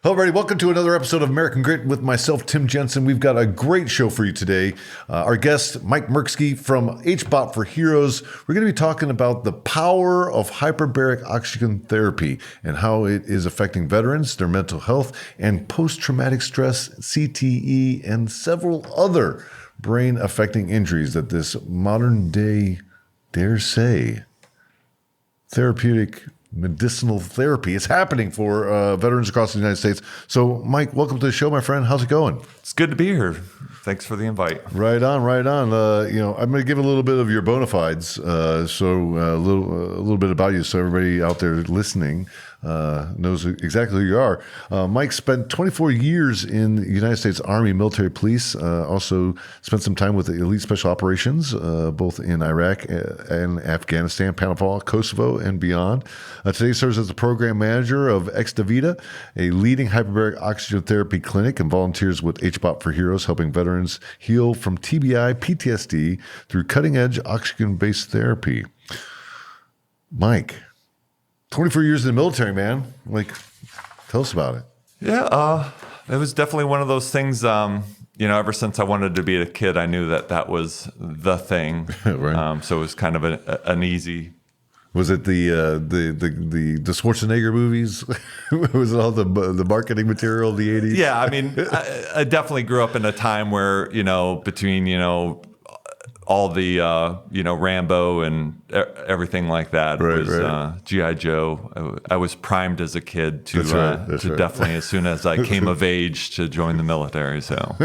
Hello, everybody. Welcome to another episode of American Grit with myself, Tim Jensen. We've got a great show for you today. Our guest, Mike Merzke from Hbot for Heroes. We're going to be talking about the power of hyperbaric oxygen therapy and how it is affecting veterans, their mental health, and post-traumatic stress, CTE, and several other brain-affecting injuries that this modern-day, dare say, therapeutic medicinal therapy is happening for veterans across the United States. So, Mike, welcome to the show, my friend. How's it going? It's good to be here. Thanks for the invite. Right on, right on. I'm going to give a little bit of your bona fides, a little bit about you, so everybody out there listening knows exactly who you are. Mike spent 24 years in the United States Army military police, also spent some time with the elite special operations, both in Iraq and Afghanistan, Panama, Kosovo, and beyond. Today serves as the program manager of Extivita, a leading hyperbaric oxygen therapy clinic, and volunteers with Hbot for Heroes, helping veterans heal from TBI, PTSD through cutting-edge oxygen-based therapy. Mike, 24 years in the military, man. Like, tell us about it. Yeah, it was definitely one of those things, ever since I wanted to be a kid, I knew that was the thing. Right. So it was kind of an easy... Was it the Schwarzenegger movies? Was it all the marketing material of the 80s? Yeah, I mean, I definitely grew up in a time where, between, all the, Rambo and everything like that was G.I. Joe. I was primed as a kid to definitely, as soon as I came of age, to join the military. So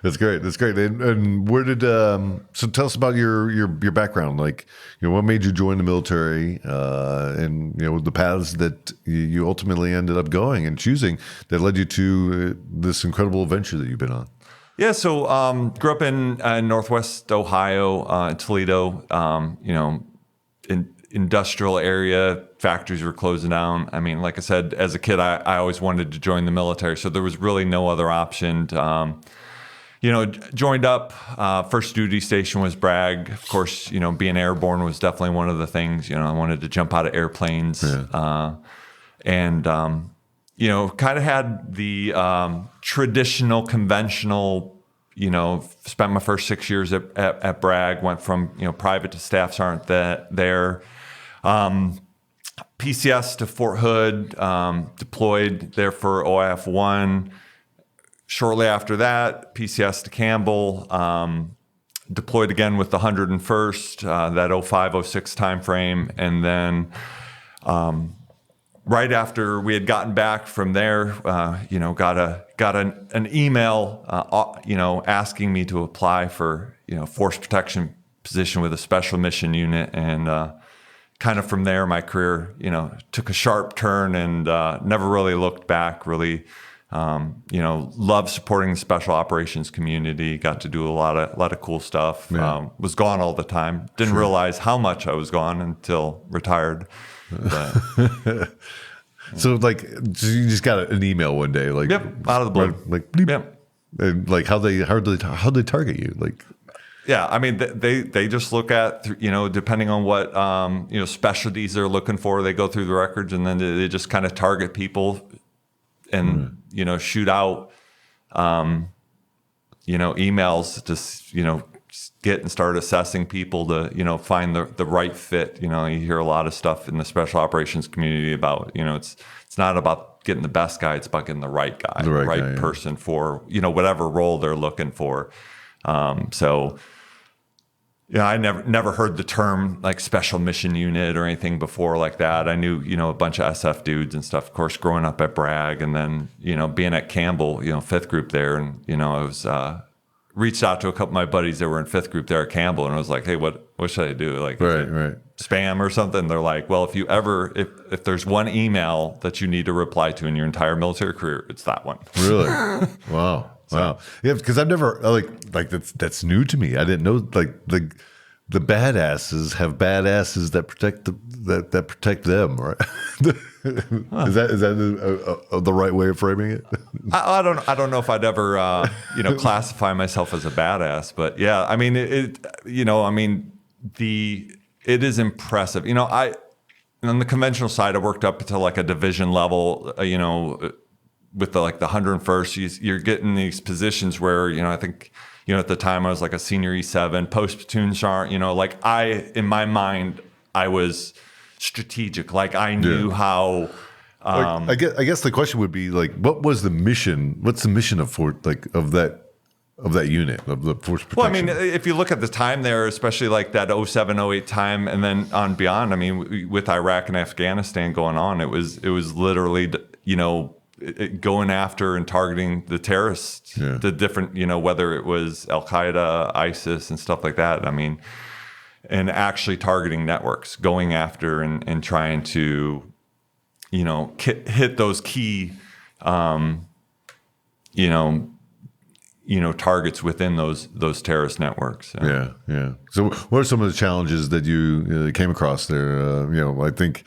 that's great. That's great. And where did so tell us about your background? Like, what made you join the military, and the paths that you ultimately ended up going and choosing that led you to this incredible adventure that you've been on. Yeah, so grew up in Northwest Ohio, in Toledo. In industrial area, factories were closing down. I mean, like I said, as a kid, I always wanted to join the military, so there was really no other option. Joined up. First duty station was Bragg. Of course, being airborne was definitely one of the things. I wanted to jump out of airplanes, and kind of had the traditional, conventional. Spent my first 6 years at Bragg. Went from private to staff sergeant there. PCS to Fort Hood. Deployed there for OIF 1. Shortly after that, PCS to Campbell, deployed again with the 101st, that 05-06 timeframe. And then right after we had gotten back from there, got an email, asking me to apply for, force protection position with a special mission unit. And kind of from there, my career, took a sharp turn and never really looked back, really. Loved supporting the special operations community. Got to do a lot of cool stuff. Yeah. Was gone all the time. Didn't realize how much I was gone until retired. But, So you just got an email one day, like, yep, out of the blue, like, bleep. Yep. And like how they target you, like. Yeah, I mean, they just look at, depending on what, specialties they're looking for, they go through the records, and then they just kind of target people and, shoot out, emails to, get and start assessing people to, find the right fit. You hear a lot of stuff in the special operations community about, it's not about getting the best guy, it's about getting the right guy, the right guy, person for, whatever role they're looking for. I never heard the term like special mission unit or anything before like that. I knew, a bunch of SF dudes and stuff, of course, growing up at Bragg, and then, being at Campbell, 5th group there. And, I was, reached out to a couple of my buddies that were in 5th group there at Campbell, and I was like, hey, what should I do? Like, right. Spam or something? They're like, well, if there's one email that you need to reply to in your entire military career, it's that one. Really? Wow. Wow. Yeah, because I've never that's new to me. I didn't know the badasses have badasses that protect that protect them, right? Is that the right way of framing it? I don't know if I'd ever classify myself as a badass, but yeah, I mean it is impressive. on the conventional side, I worked up to like a division level, with the 101st, you're getting these positions where, I think, at the time I was like a senior E7, post platoon sergeant, in my mind, I was strategic. Like I knew how. I guess the question would be like, what was the mission? What's the mission of that unit of the force protection? Well, I mean, if you look at the time there, especially like that 07, 08 time, and then on beyond, I mean, with Iraq and Afghanistan going on, it was literally, going after and targeting the terrorists, the different, whether it was Al Qaeda, ISIS, and stuff like that. I mean, and actually targeting networks, going after and trying to, hit those key, targets within those terrorist networks. So. Yeah. So, what are some of the challenges that you came across there? I think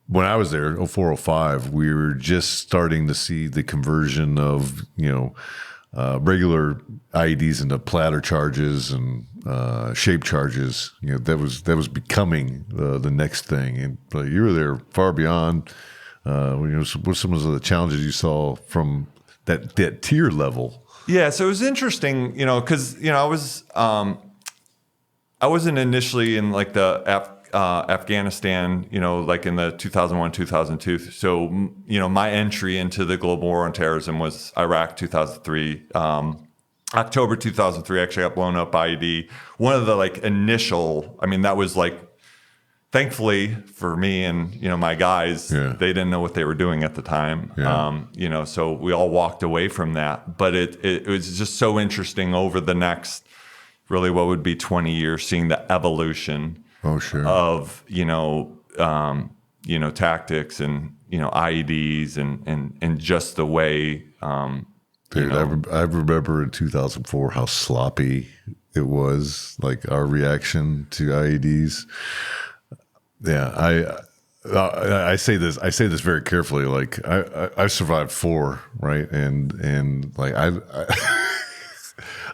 when I was there, 04, 05, we were just starting to see the conversion of regular IEDs into platter charges and shape charges. That was becoming the next thing, and you were there far beyond. What some of the challenges you saw from that tier level? Yeah, so it was interesting, because I wasn't initially in like the Afghanistan, like in the 2001, 2002. So, my entry into the global war on terrorism was Iraq 2003. October 2003, actually got blown up IED. One of the like initial, that was like, thankfully for me and, my guys, they didn't know what they were doing at the time. So we all walked away from that. But it was just so interesting over the next, really what would be 20 years, seeing the evolution of, tactics and, IEDs and just the way, Dude, I remember in 2004 how sloppy it was, like our reaction to IEDs. Yeah, I say this very carefully. Like I survived 4, right? And like I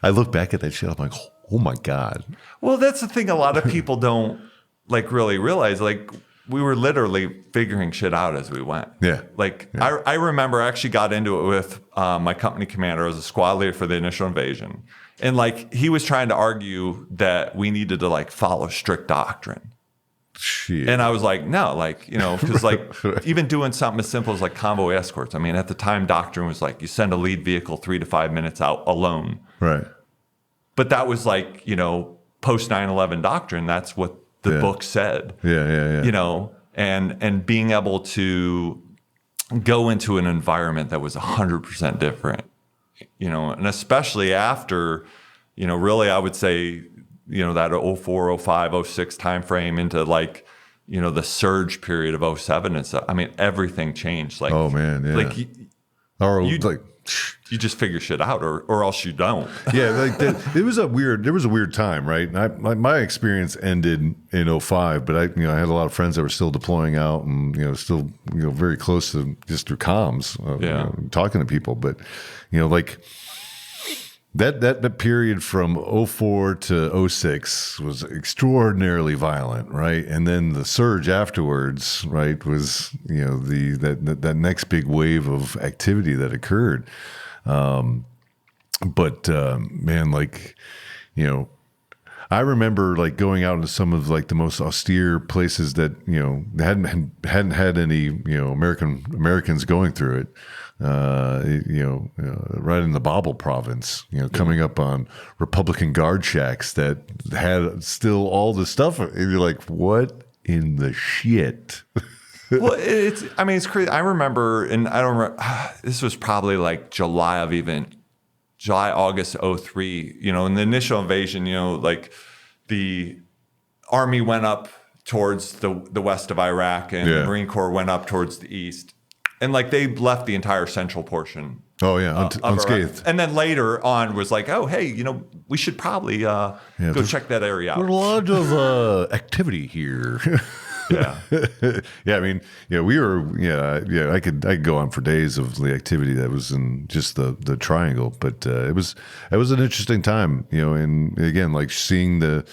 look back at that shit. I'm like, oh my God. Well, that's the thing. A lot of people don't like really realize. Like we were literally figuring shit out as we went. I remember I actually got into it with my company commander. I was a squad leader for the initial invasion, and like he was trying to argue that we needed to like follow strict doctrine. Shit. And I was like, no, like, because like even doing something as simple as like convoy escorts. I mean, at the time, doctrine was like you send a lead vehicle 3 to 5 minutes out alone. Right. But that was like, post 9/11 doctrine. That's what the book said. Yeah. And being able to go into an environment that was 100% different, and especially after, really, I would say, that 04, 05, 06 timeframe into like, the surge period of 07 and stuff. I mean, everything changed. Like, oh man, yeah. Like, you just figure shit out, or else you don't. Yeah, like there was a weird time, right? And my experience ended in 05, but I had a lot of friends that were still deploying out and still very close to just through comms, talking to people. But like. That period from 04 to 06 was extraordinarily violent, right? And then the surge afterwards, right, was that next big wave of activity that occurred. But man, like I remember like going out into some of like the most austere places that hadn't had any Americans going through it. Right in the Babel province, coming up on Republican guard shacks that had still all the stuff. And you're like, what in the shit? Well, it's crazy. I remember, and I don't remember, this was probably like August 03, in the initial invasion, like the Army went up towards the west of Iraq and the Marine Corps went up towards the east. And like they left the entire central portion. Oh yeah, unscathed. And then later on was like, oh hey, we should probably go check that area out. There's a lot of activity here. Yeah. Yeah, I mean, we were, I could go on for days of the activity that was in just the triangle, but it was an interesting time, and again, like seeing the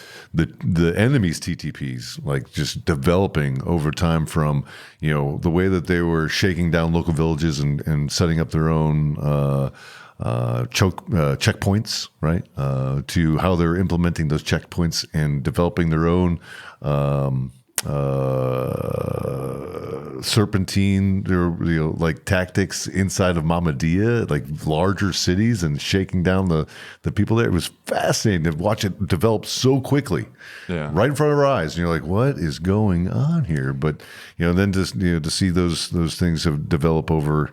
enemy's TTPs like just developing over time from the way that they were shaking down local villages and setting up their own checkpoints, right? To how they're implementing those checkpoints and developing their own serpentine, like tactics inside of Mahmudiya, like larger cities, and shaking down the people there. It was fascinating to watch it develop so quickly, right in front of our eyes. And you're like, what is going on here? But then just to see those things have develop over,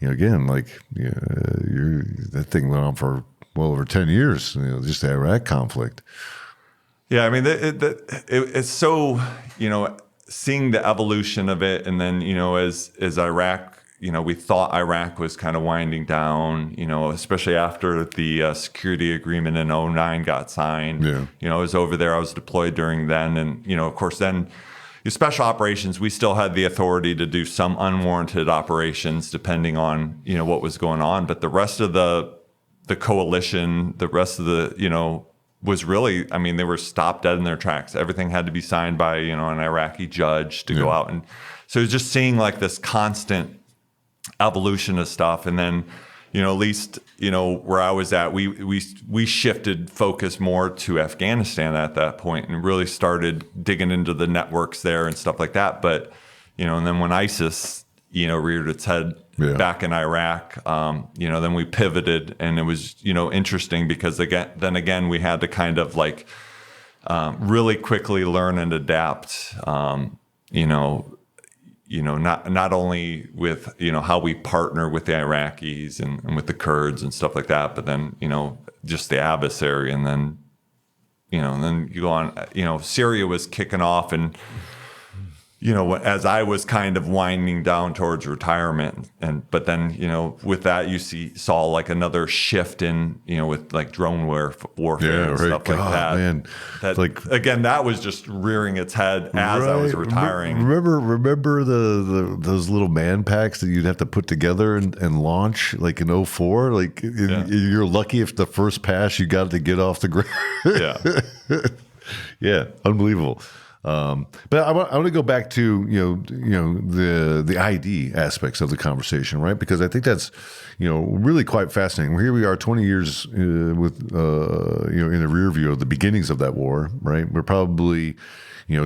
again, like that thing went on for well over 10 years. Just the Iraq conflict. Yeah, I mean, it's so, seeing the evolution of it. And then, as Iraq, we thought Iraq was kind of winding down, especially after the security agreement in '09 got signed. Yeah. I was over there. I was deployed during then. And, of course, then special operations, we still had the authority to do some unwarranted operations depending on, what was going on. But the rest of the coalition, the rest of the, was really, I mean, they were stopped dead in their tracks. Everything had to be signed by, an Iraqi judge to go out. And so just seeing like this constant evolution of stuff. And then, at least, where I was at, we shifted focus more to Afghanistan at that point and really started digging into the networks there and stuff like that. But, and then when ISIS, reared its head back in Iraq, then we pivoted, and it was, interesting because again, we had to kind of like really quickly learn and adapt, not only with, how we partner with the Iraqis and with the Kurds and stuff like that, but then, just the adversary. And then, and then you go on, Syria was kicking off, and, as I was kind of winding down towards retirement, but then, with that, you saw like another shift in, with like drone warfare and stuff like that. Man. That like, again, that was just rearing its head as I was retiring. Remember those little man packs that you'd have to put together and launch like in '04? Like you're lucky if the first pass you got to get off the ground. Yeah. Yeah. Unbelievable. But I want to go back to the ID aspects of the conversation, right? Because I think that's really quite fascinating. Here we are, 20 years with in the rear view of the beginnings of that war, right? We're probably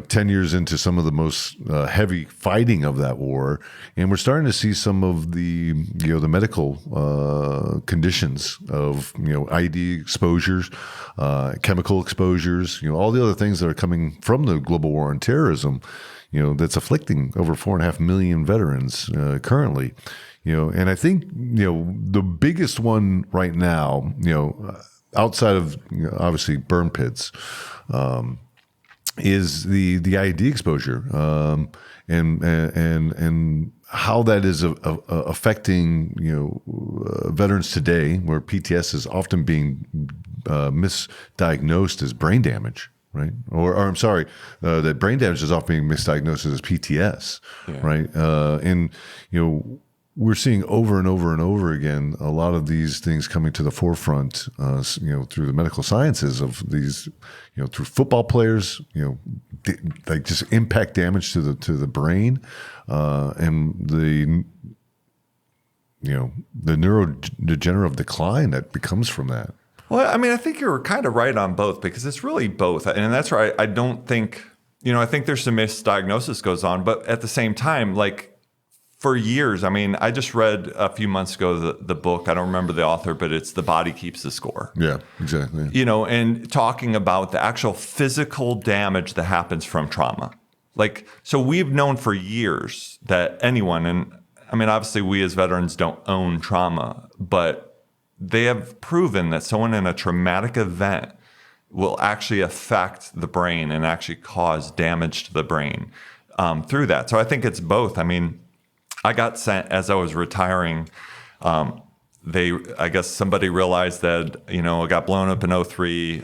10 years into some of the most heavy fighting of that war, and we're starting to see some of the the medical conditions of ID exposures, chemical exposures, all the other things that are coming from the global war on terrorism, that's afflicting over 4.5 million veterans currently. And I think the biggest one right now, outside of obviously burn pits, is the ID exposure, and how that is affecting veterans today, where PTS is often being misdiagnosed as brain damage, right? Or I'm sorry, that brain damage is often being misdiagnosed as PTS, right? And we're seeing over and over and over again a lot of these things coming to the forefront, through the medical sciences of these, through football players, like just impact damage to the brain, and the neurodegenerative decline that becomes from that. Well, I mean, I think you're kind of right on both, because it's really both, and that's right. I don't think, I think there's some misdiagnosis goes on, but at the same time, like, for years, I mean, I just read a few months ago the book. I don't remember the author, but it's The Body Keeps the Score. Yeah, exactly. And talking about the actual physical damage that happens from trauma. Like, so we've known for years that anyone, and I mean, obviously we as veterans don't own trauma, but they have proven that someone in a traumatic event will actually affect the brain and actually cause damage to the brain through that. So I think it's both. I mean, I got sent as I was retiring. I guess somebody realized that, I got blown up in '03.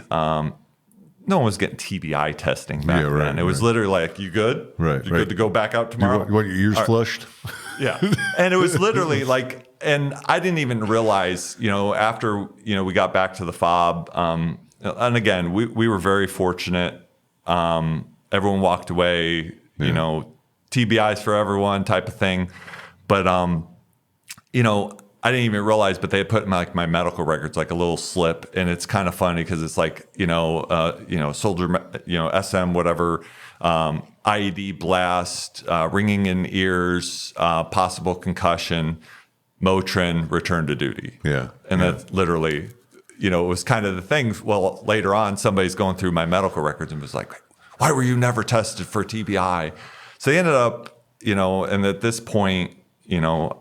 no one was getting TBI testing back then. It was literally like, you good? Right. You good to go back out tomorrow? You want your ears flushed? Yeah. And it was literally like, and I didn't even realize, after, we got back to the fob, and again, we were very fortunate. Everyone walked away, TBIs for everyone type of thing. But, I didn't even realize, but they had put my medical records, like a little slip. And it's kind of funny because it's like, soldier, SM, whatever, IED blast, ringing in ears, possible concussion, Motrin, return to duty. Yeah. And that's literally, it was kind of the thing. Well, later on, somebody's going through my medical records and was like, why were you never tested for TBI? So they ended up, and at this point, it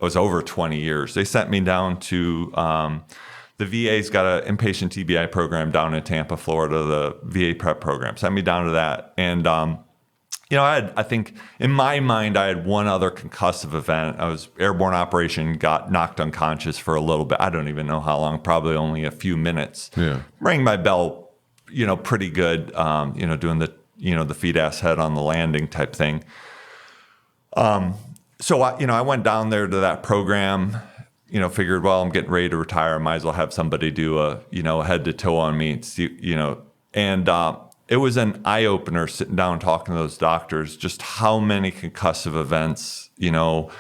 was over 20 years. They sent me down to the VA's got an inpatient TBI program down in Tampa, Florida, the VA prep program. Sent me down to that. And, I think in my mind, I had one other concussive event. I was airborne operation, got knocked unconscious for a little bit. I don't even know how long, probably only a few minutes. Yeah. Rang my bell, pretty good, doing the, the feet ass head on the landing type thing. So I went down there to that program, figured, well, I'm getting ready to retire. I might as well have somebody do a, head to toe on me, and it was an eye opener sitting down talking to those doctors, just how many concussive events, I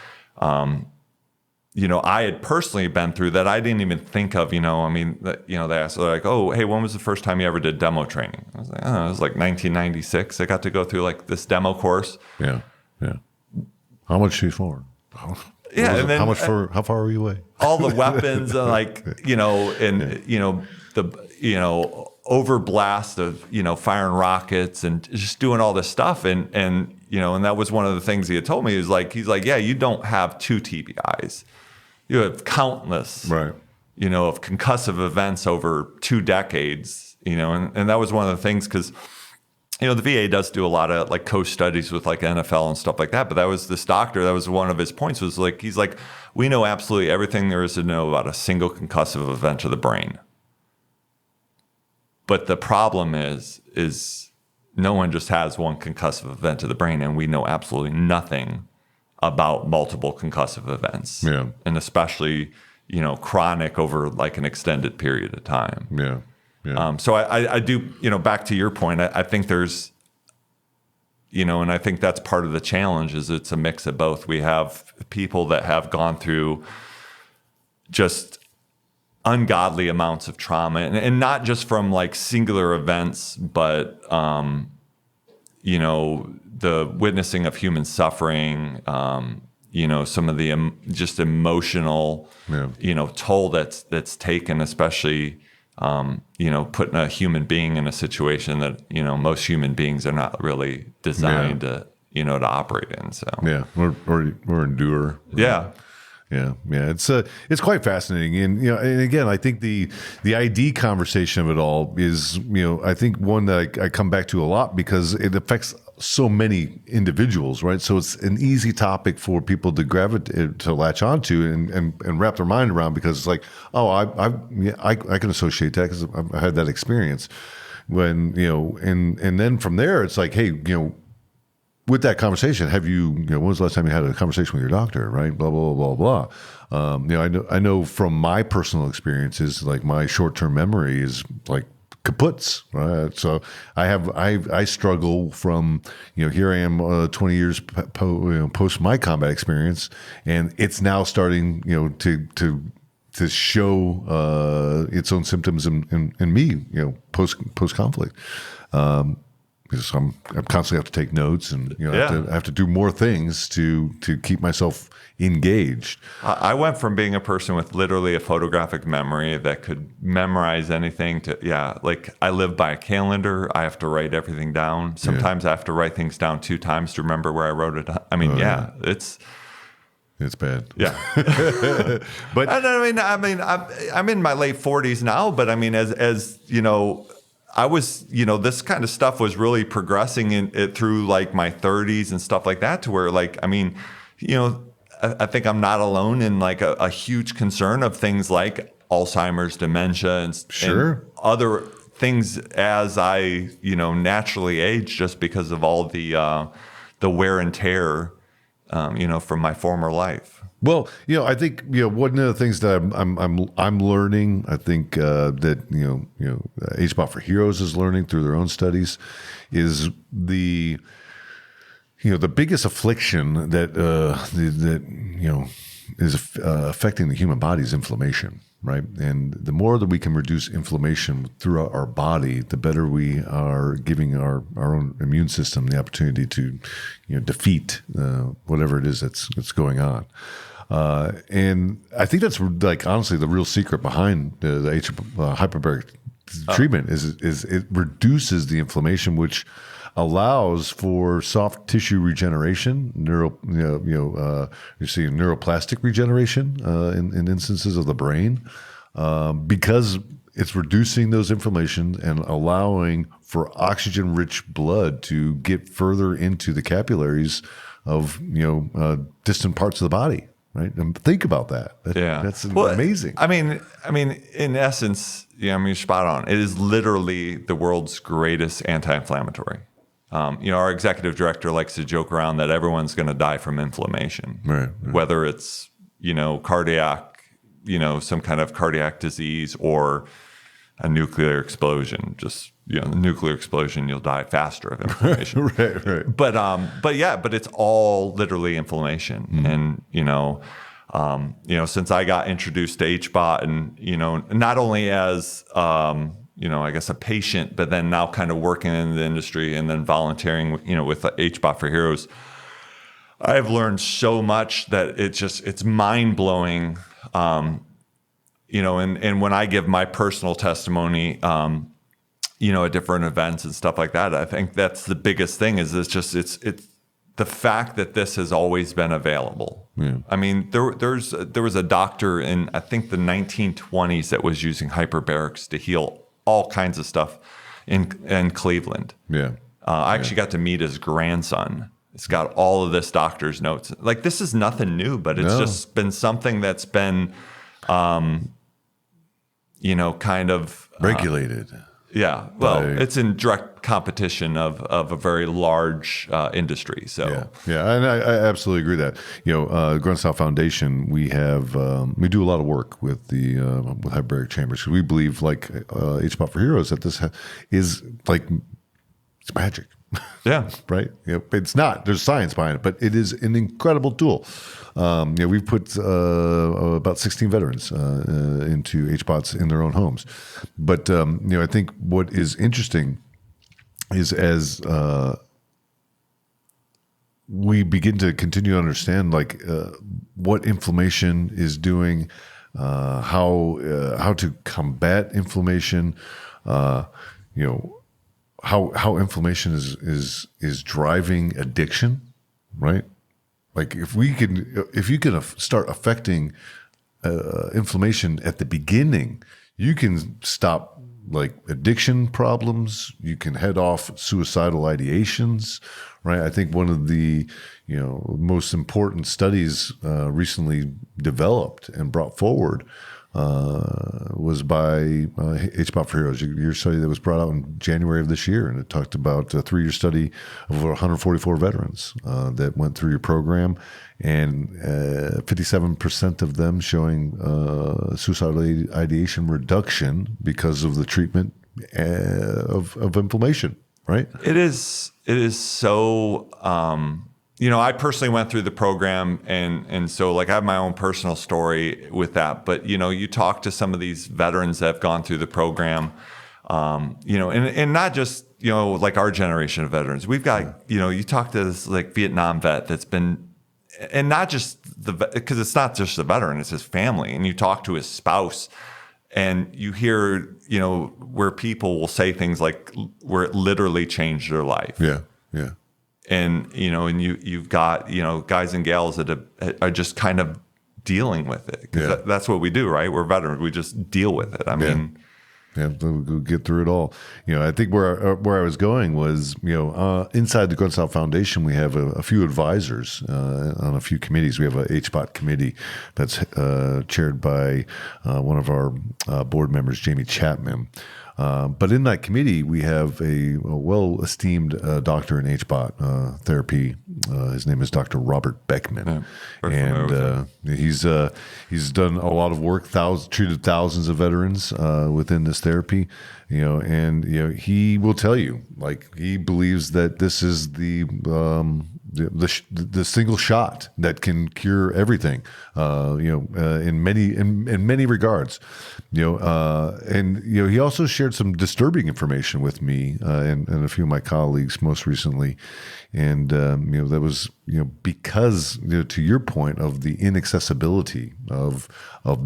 had personally been through that I didn't even think of, they asked, they're like, oh, hey, when was the first time you ever did demo training? I was like, oh, it was like 1996. I got to go through like this demo course. Yeah. Yeah. How much you for? Yeah, and then how far were you away? All the weapons, and the overblast of firing rockets and just doing all this stuff, and that was one of the things he had told me. He's like, yeah, you don't have 2 TBIs, you have countless, right? Of concussive events over 2 decades, and that was one of the things because. The VA does do a lot of like co-studies with like NFL and stuff like that. But that was this doctor, that was one of his points was like, he's like, we know absolutely everything there is to know about a single concussive event to the brain. But the problem is no one just has one concussive event to the brain. And we know absolutely nothing about multiple concussive events. Yeah. And especially, chronic over like an extended period of time. Yeah. Yeah. So I do, back to your point, I think there's, and I think that's part of the challenge is it's a mix of both. We have people that have gone through just ungodly amounts of trauma and not just from like singular events, but, the witnessing of human suffering, some of the just emotional, toll that's taken, especially, putting a human being in a situation that, most human beings are not really designed to, to operate in. So, yeah, or endure. Yeah. Yeah. It's quite fascinating. And, and again, I think the ID conversation of it all is, I think one that I come back to a lot because it affects so many individuals, right? So it's an easy topic for people to gravitate, to latch onto and wrap their mind around because it's like, oh, I can associate that because I had that experience when, and then from there, it's like, hey, with that conversation, have you, when was the last time you had a conversation with your doctor, right? Blah, blah, blah, blah, blah. I know from my personal experiences, like my short-term memory is like kaputs, right? So I struggle from, here I am 20 years post my combat experience, and it's now starting, to show its own symptoms in me, post conflict. Because I'm constantly have to take notes and I have to do more things to keep myself engaged. I went from being a person with literally a photographic memory that could memorize anything to like I live by a calendar. I have to write everything down. Sometimes I have to write things down 2 times to remember where I wrote it. I mean, it's bad. Yeah. But I'm in my late 40s now, but I mean, as I was, this kind of stuff was really progressing in it through like my 30s and stuff like that to where like, I mean, I think I'm not alone in like a huge concern of things like Alzheimer's, dementia, and other things as I, naturally age, just because of all the wear and tear, from my former life. Well, I think one of the things that I'm learning. I think that Hbot for Heroes is learning through their own studies is the biggest affliction that is affecting the human body is inflammation, right? And the more that we can reduce inflammation throughout our body, the better we are giving our own immune system the opportunity to defeat whatever it is that's going on. And I think that's like honestly the real secret behind the hyperbaric treatment is it reduces the inflammation, which allows for soft tissue regeneration, you see neuroplastic regeneration in instances of the brain, because it's reducing those inflammations and allowing for oxygen-rich blood to get further into the capillaries of distant parts of the body. Right, and think about that. That's amazing. I mean, in essence, you're spot on. It is literally the world's greatest anti-inflammatory. Our executive director likes to joke around that everyone's going to die from inflammation, right. Whether it's cardiac, some kind of cardiac disease or a nuclear explosion. Just the nuclear explosion, you'll die faster of inflammation. right. But it's all literally inflammation. Mm-hmm. And since I got introduced to Hbot, and not only as I guess a patient, but then now kind of working in the industry and then volunteering, with Hbot for Heroes, I've learned so much that it's mind blowing. And when I give my personal testimony, at different events and stuff like that, I think that's the biggest thing is it's the fact that this has always been available. Yeah. I mean, there was a doctor in, I think, the 1920s that was using hyperbarics to heal all kinds of stuff in Cleveland. Yeah. I actually got to meet his grandson. It's got all of this doctor's notes. Like, this is nothing new, but it's just been something that's been, kind of regulated. Yeah. Well, it's in direct competition of a very large industry. So yeah, and I absolutely agree that Grunt Style Foundation, we have we do a lot of work with the with hyperbaric chambers because we believe, like Hbot for Heroes, that this is like it's magic. Yeah. Right. It's not. There's science behind it, but it is an incredible tool. We've put about 16 veterans into Hbots in their own homes. But I think what is interesting is as we begin to continue to understand what inflammation is doing, how to combat inflammation, how inflammation is driving addiction, right? Like if you can start affecting inflammation at the beginning, you can stop like addiction problems. You can head off suicidal ideations, right? I think one of the most important studies recently developed and brought forward was by Hbot for Heroes, your study that was brought out in January of this year, and it talked about a 3-year study of over 144 veterans that went through your program, and 57% of them showing suicidal ideation reduction because of the treatment of inflammation. Right? It is so. I personally went through the program, and so like I have my own personal story with that. But you talk to some of these veterans that have gone through the program, and not just like our generation of veterans. We've got you talk to this like Vietnam vet that's been, and not just because it's not just the veteran, it's his family, and you talk to his spouse, and you hear where people will say things like where it literally changed their life. Yeah. And you've got guys and gals that are just kind of dealing with it. That's what we do, right? We're veterans. We just deal with it. I mean, we'll get through it all. I think where I was going was inside the Grunt Style Foundation, we have a few advisors on a few committees. We have a Hbot committee that's chaired by one of our board members, Jamie Chapman. But in that committee, we have a well-esteemed doctor in Hbot therapy. His name is Dr. Robert Beckman, and he's done a lot of work, treated thousands of veterans within this therapy. And he will tell you, like, he believes that this is the single shot that can cure everything, in many regards, and he also shared some disturbing information with me and a few of my colleagues most recently, and that was because to your point of the inaccessibility of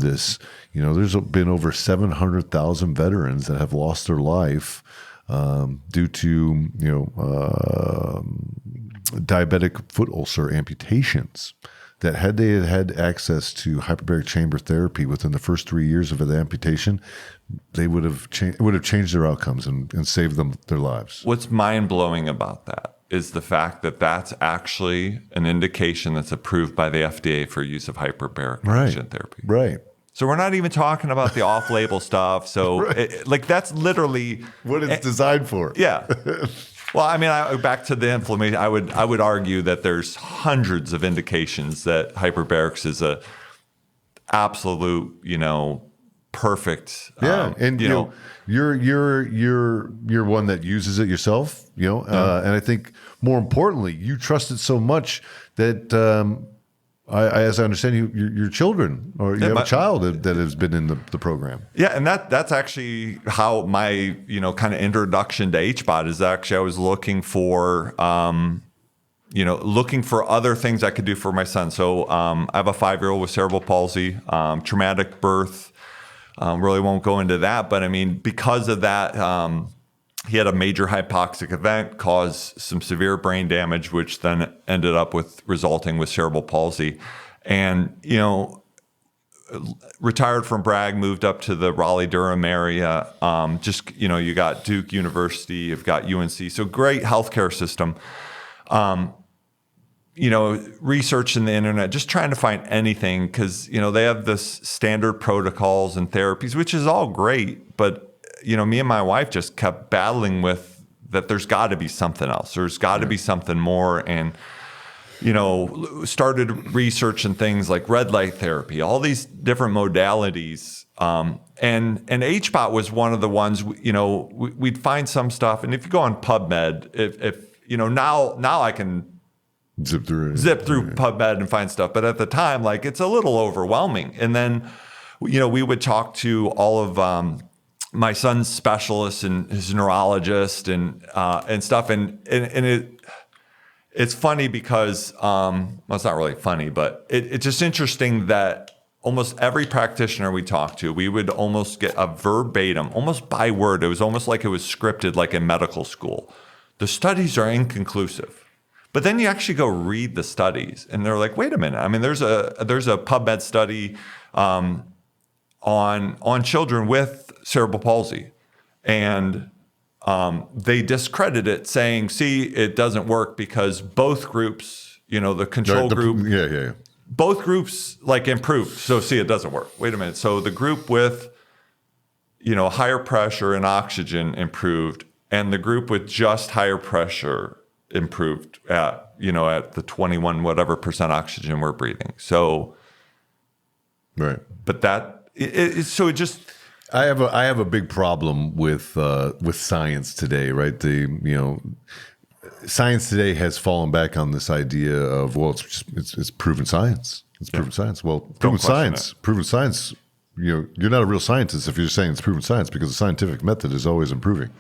this, there's been over 700,000 veterans that have lost their life due to diabetic foot ulcer amputations, that had they had access to hyperbaric chamber therapy within the first 3 years of the amputation, they would have changed their outcomes and saved them their lives. What's mind-blowing about that is the fact that that's actually an indication that's approved by the FDA for use of hyperbaric oxygen therapy. Right. So we're not even talking about the off-label stuff. So that's literally what it's designed for. Yeah. Well, I mean, back to the inflammation, I would argue that there's hundreds of indications that hyperbarics is a absolute, perfect. And you're one that uses it yourself, and I think more importantly, you trust it so much that as I understand, your children, or you have a child that has been in the program. Yeah, and that's actually how my kind of introduction to Hbot is. Actually, I was looking for other things I could do for my son. So I have a 5-year-old with cerebral palsy, traumatic birth. Really won't go into that, but I mean, because of that, he had a major hypoxic event, caused some severe brain damage, which then ended up resulting with cerebral palsy. And, retired from Bragg, moved up to the Raleigh-Durham area. You got Duke University, you've got UNC, so great healthcare system. Research in the internet, just trying to find anything, because, they have this standard protocols and therapies, which is all great, but me and my wife just kept battling with that. There's got to be something else. There's got to be something more. And, started researching things like red light therapy, all these different modalities. And Hbot was one of the ones, we'd find some stuff. And if you go on PubMed, if now I can zip through PubMed and find stuff. But at the time, it's a little overwhelming. And then, we would talk to all of, my son's specialist and his neurologist and stuff. And it's funny because, it's not really funny, but it's just interesting that almost every practitioner we talked to, we would almost get a verbatim, almost by word. It was almost like it was scripted, like in medical school. The studies are inconclusive. But then you actually go read the studies and they're like, wait a minute. I mean, there's a PubMed study, on children with cerebral palsy, and they discredit it, saying, see, it doesn't work because both groups, the control group, both groups improved. So see, it doesn't work. Wait a minute. So the group with, higher pressure and oxygen improved, and the group with just higher pressure improved at the 21 whatever % oxygen we're breathing. So, right. But I have a big problem with science today, right? Science today has fallen back on this idea of, well, it's proven science. It's proven science. Well, proven science. You're not a real scientist if you're saying it's proven science, because the scientific method is always improving,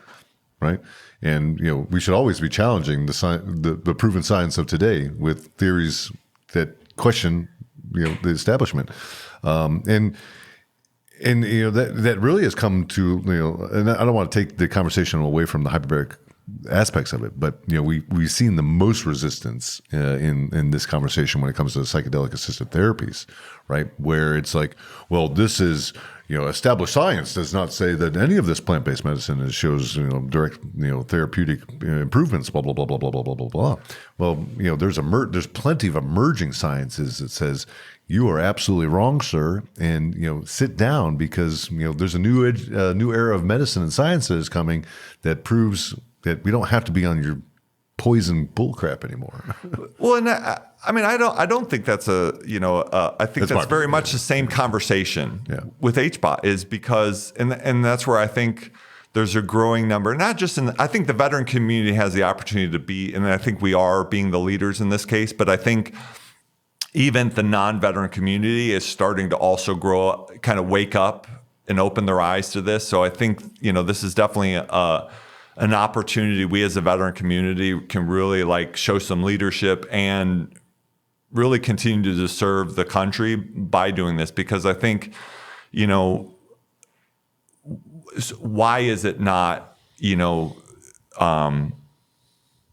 right? And we should always be challenging the proven science of today with theories that question the establishment, and that really has come to, and I don't want to take the conversation away from the hyperbaric aspects of it. But we've seen the most resistance in this conversation when it comes to psychedelic assisted therapies, right? Where it's like, well, this is established science does not say that any of this plant-based medicine shows direct therapeutic improvements. Blah blah blah blah blah blah blah blah blah. Well, there's plenty of emerging sciences that says you are absolutely wrong, sir, and sit down, because there's a new era of medicine and science that is coming that proves that we don't have to be on your poison bullcrap anymore. Well, and I don't think that's I think that's very much the same conversation with Hbot, is because, and that's where I think there's a growing number, not just I think the veteran community has the opportunity to be, and I think we are being the leaders in this case, but I think even the non-veteran community is starting to also grow, kind of wake up and open their eyes to this. So I think, this is definitely an opportunity we as a veteran community can really show some leadership and really continue to serve the country by doing this. Because I think, why is it not,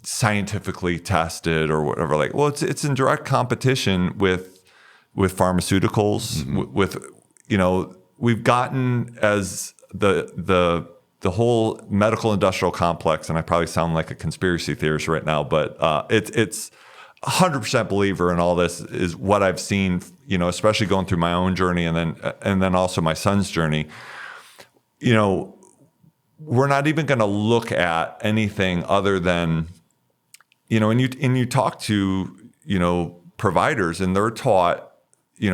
scientifically tested or whatever? Well, it's in direct competition with pharmaceuticals, with we've gotten, as the whole medical industrial complex, and I probably sound like a conspiracy theorist right now, but it's 100% believer in all this, is what I've seen, especially going through my own journey and then also my son's journey. We're not even going to look at anything other than, and you talk to, providers, and they're taught,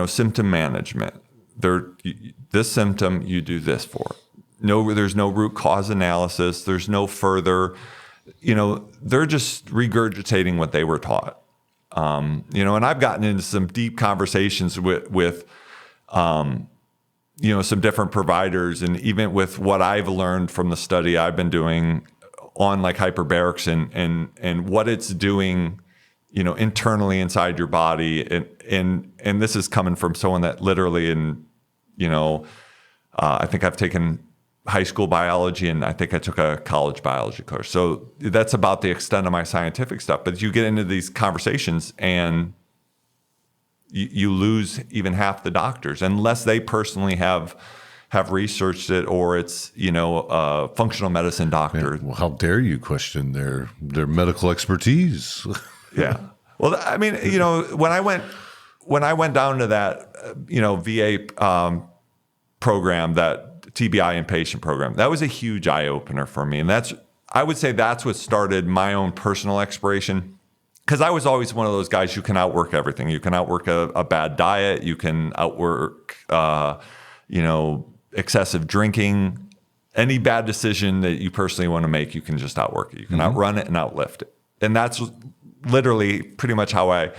symptom management. This symptom, you do this for. There's no root cause analysis. There's no further, they're just regurgitating what they were taught. And I've gotten into some deep conversations with some different providers, and even with what I've learned from the study I've been doing on hyperbarics and what it's doing, internally inside your body. And this is coming from someone that literally I think I've taken high school biology, and I think I took a college biology course. So that's about the extent of my scientific stuff. But you get into these conversations and you lose even half the doctors, unless they personally have researched it, or it's a functional medicine doctor. Well, how dare you question their medical expertise? Yeah. Well, when I went down to that VA program, that TBI and patient program, that was a huge eye opener for me, and I would say that's what started my own personal exploration. Because I was always one of those guys who can outwork everything. You can outwork a bad diet. You can outwork, excessive drinking. Any bad decision that you personally want to make, you can just outwork it. You can outrun it and outlift it. And that's literally pretty much how I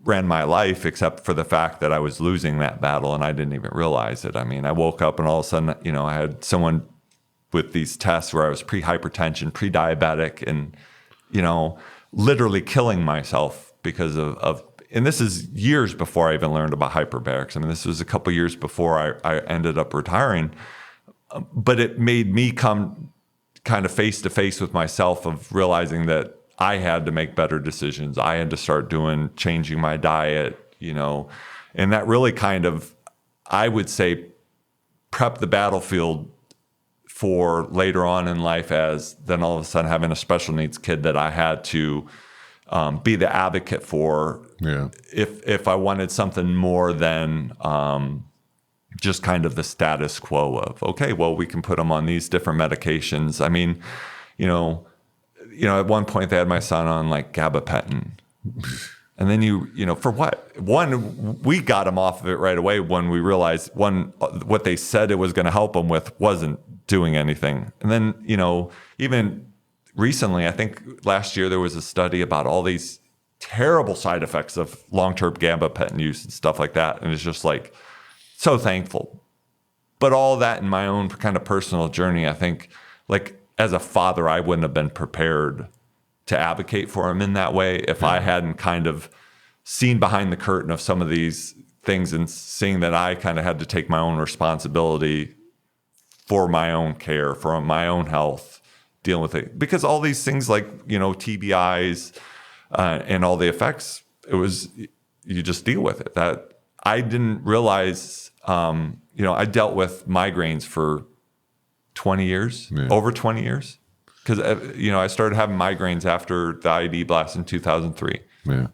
ran my life, except for the fact that I was losing that battle and I didn't even realize it. I woke up and all of a sudden, I had someone with these tests where I was pre-hypertension, pre-diabetic, and, literally killing myself because of and this is years before I even learned about hyperbarics. This was a couple of years before I ended up retiring. But it made me come kind of face to face with myself, of realizing that I had to make better decisions. I had to start changing my diet, and that really kind of, I would say, prepped the battlefield for later on in life, as then all of a sudden having a special needs kid that I had to be the advocate for. Yeah. If I wanted something more than just kind of the status quo of, okay, well, we can put them on these different medications. At one point they had my son on gabapentin. And then for what? One, we got him off of it right away when we realized, what they said it was going to help him with wasn't doing anything. And then, even recently, I think last year, there was a study about all these terrible side effects of long-term gabapentin use and stuff like that. And it's just so thankful. But all that in my own kind of personal journey, I think, as a father, I wouldn't have been prepared to advocate for him in that way if I hadn't kind of seen behind the curtain of some of these things, and seeing that I kind of had to take my own responsibility for my own care, for my own health, dealing with it, because all these things like, TBIs and all the effects, you just deal with it. That I didn't realize, I dealt with migraines for 20 years, over 20 years. Because, I started having migraines after the IED blast in 2003. Yeah.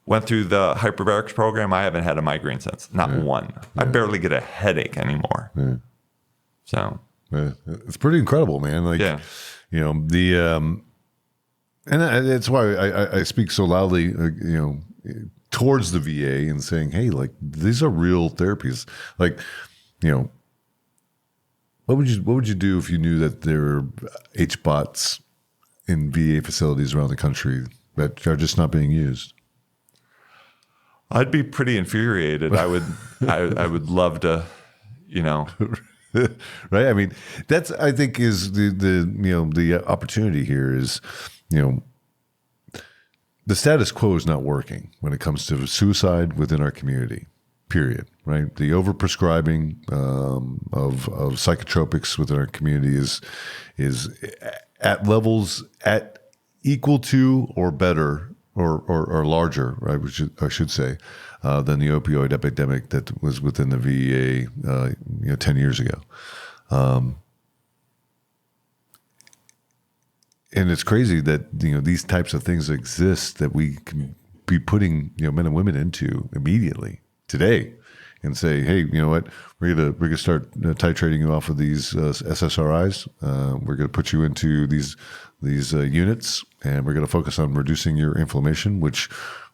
Went through the hyperbarics program. I haven't had a migraine since. Not one. I barely get a headache anymore. Yeah. So. Yeah. It's pretty incredible, man. Like, and that's why I speak so loudly, towards the VA and saying, hey, like, these are real therapies. Like, what would you do if you knew that there were Hbots in VA facilities around the country that are just not being used? I'd be pretty infuriated. I would love to, right. I mean, I think is the opportunity here is, the status quo is not working when it comes to suicide within our community. Period. Right. The overprescribing of psychotropics within our community is at levels at equal to or better or larger, right? I should say, than the opioid epidemic that was within the VA, 10 years ago. And it's crazy that these types of things exist that we can be putting men and women into immediately today, and say, hey, you know what? We're gonna start titrating you off of these SSRIs. We're gonna put you into these units, and we're gonna focus on reducing your inflammation, which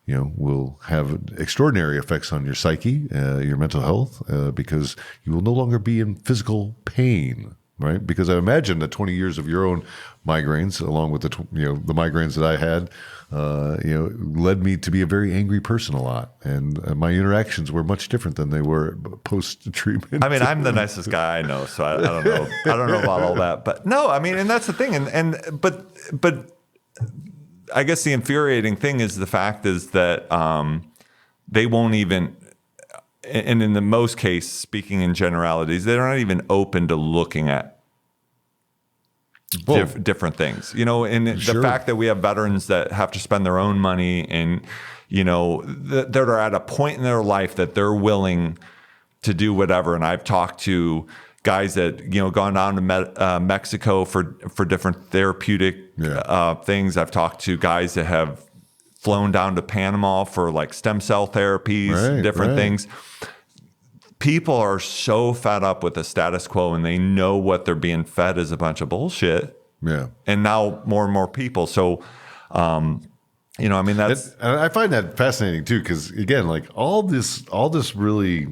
will have extraordinary effects on your psyche, your mental health, because you will no longer be in physical pain. Right, because I imagine that 20 years of your own migraines, along with the migraines that I had, led me to be a very angry person a lot, and my interactions were much different than they were post treatment. I mean, I'm the nicest guy I know, so I don't know. I don't know about all that, but no, I mean, and that's the thing, but I guess the infuriating thing is the fact is that they won't even. And in the most case, speaking in generalities, they're not even open to looking at different things, and Sure. the fact that we have veterans that have to spend their own money and, that are at a point in their life that they're willing to do whatever. And I've talked to guys that, gone down to Mexico for different therapeutic things. I've talked to guys that have flown down to Panama for like stem cell therapies, different things. People are so fed up with the status quo, and they know what they're being fed is a bunch of bullshit. Yeah. And now more and more people. So, I mean, that's. And I find that fascinating too, because again, like all this really,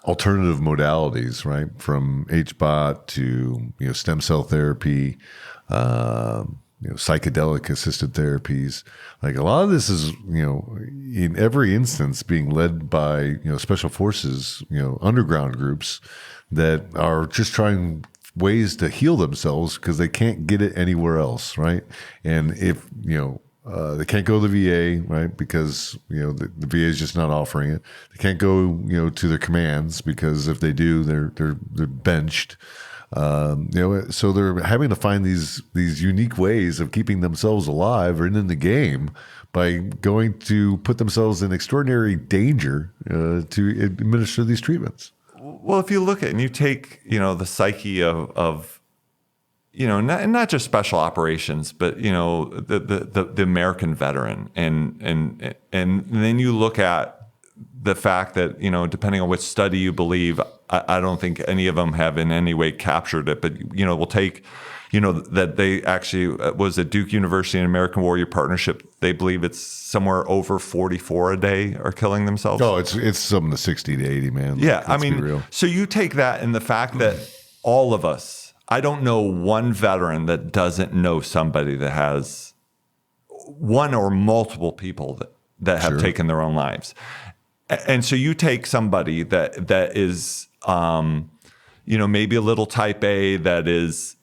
alternative modalities, right? From Hbot to, stem cell therapy, psychedelic assisted therapies. Like a lot of this is, in every instance being led by, special forces, underground groups that are just trying ways to heal themselves because they can't get it anywhere else. Right. And if, they can't go to the VA, right? Because, the VA is just not offering it. They can't go, to their commands because if they do, they're benched. So they're having to find these unique ways of keeping themselves alive or in the game by going to put themselves in extraordinary danger to administer these treatments. Well, if you look at and you take, the psyche of not just special operations, but the American veteran, and then you look at the fact that depending on which study you believe, I don't think any of them have in any way captured it. But we'll take that they actually was at Duke University and American Warrior Partnership. They believe it's somewhere over 44 a day are killing themselves. Oh, it's something to 60 to 80, man. Yeah, Let's be real. So you take that and the fact that all of us. I don't know one veteran that doesn't know somebody that has one or multiple people that have taken their own lives. And so you take somebody that is, maybe a little type A that is,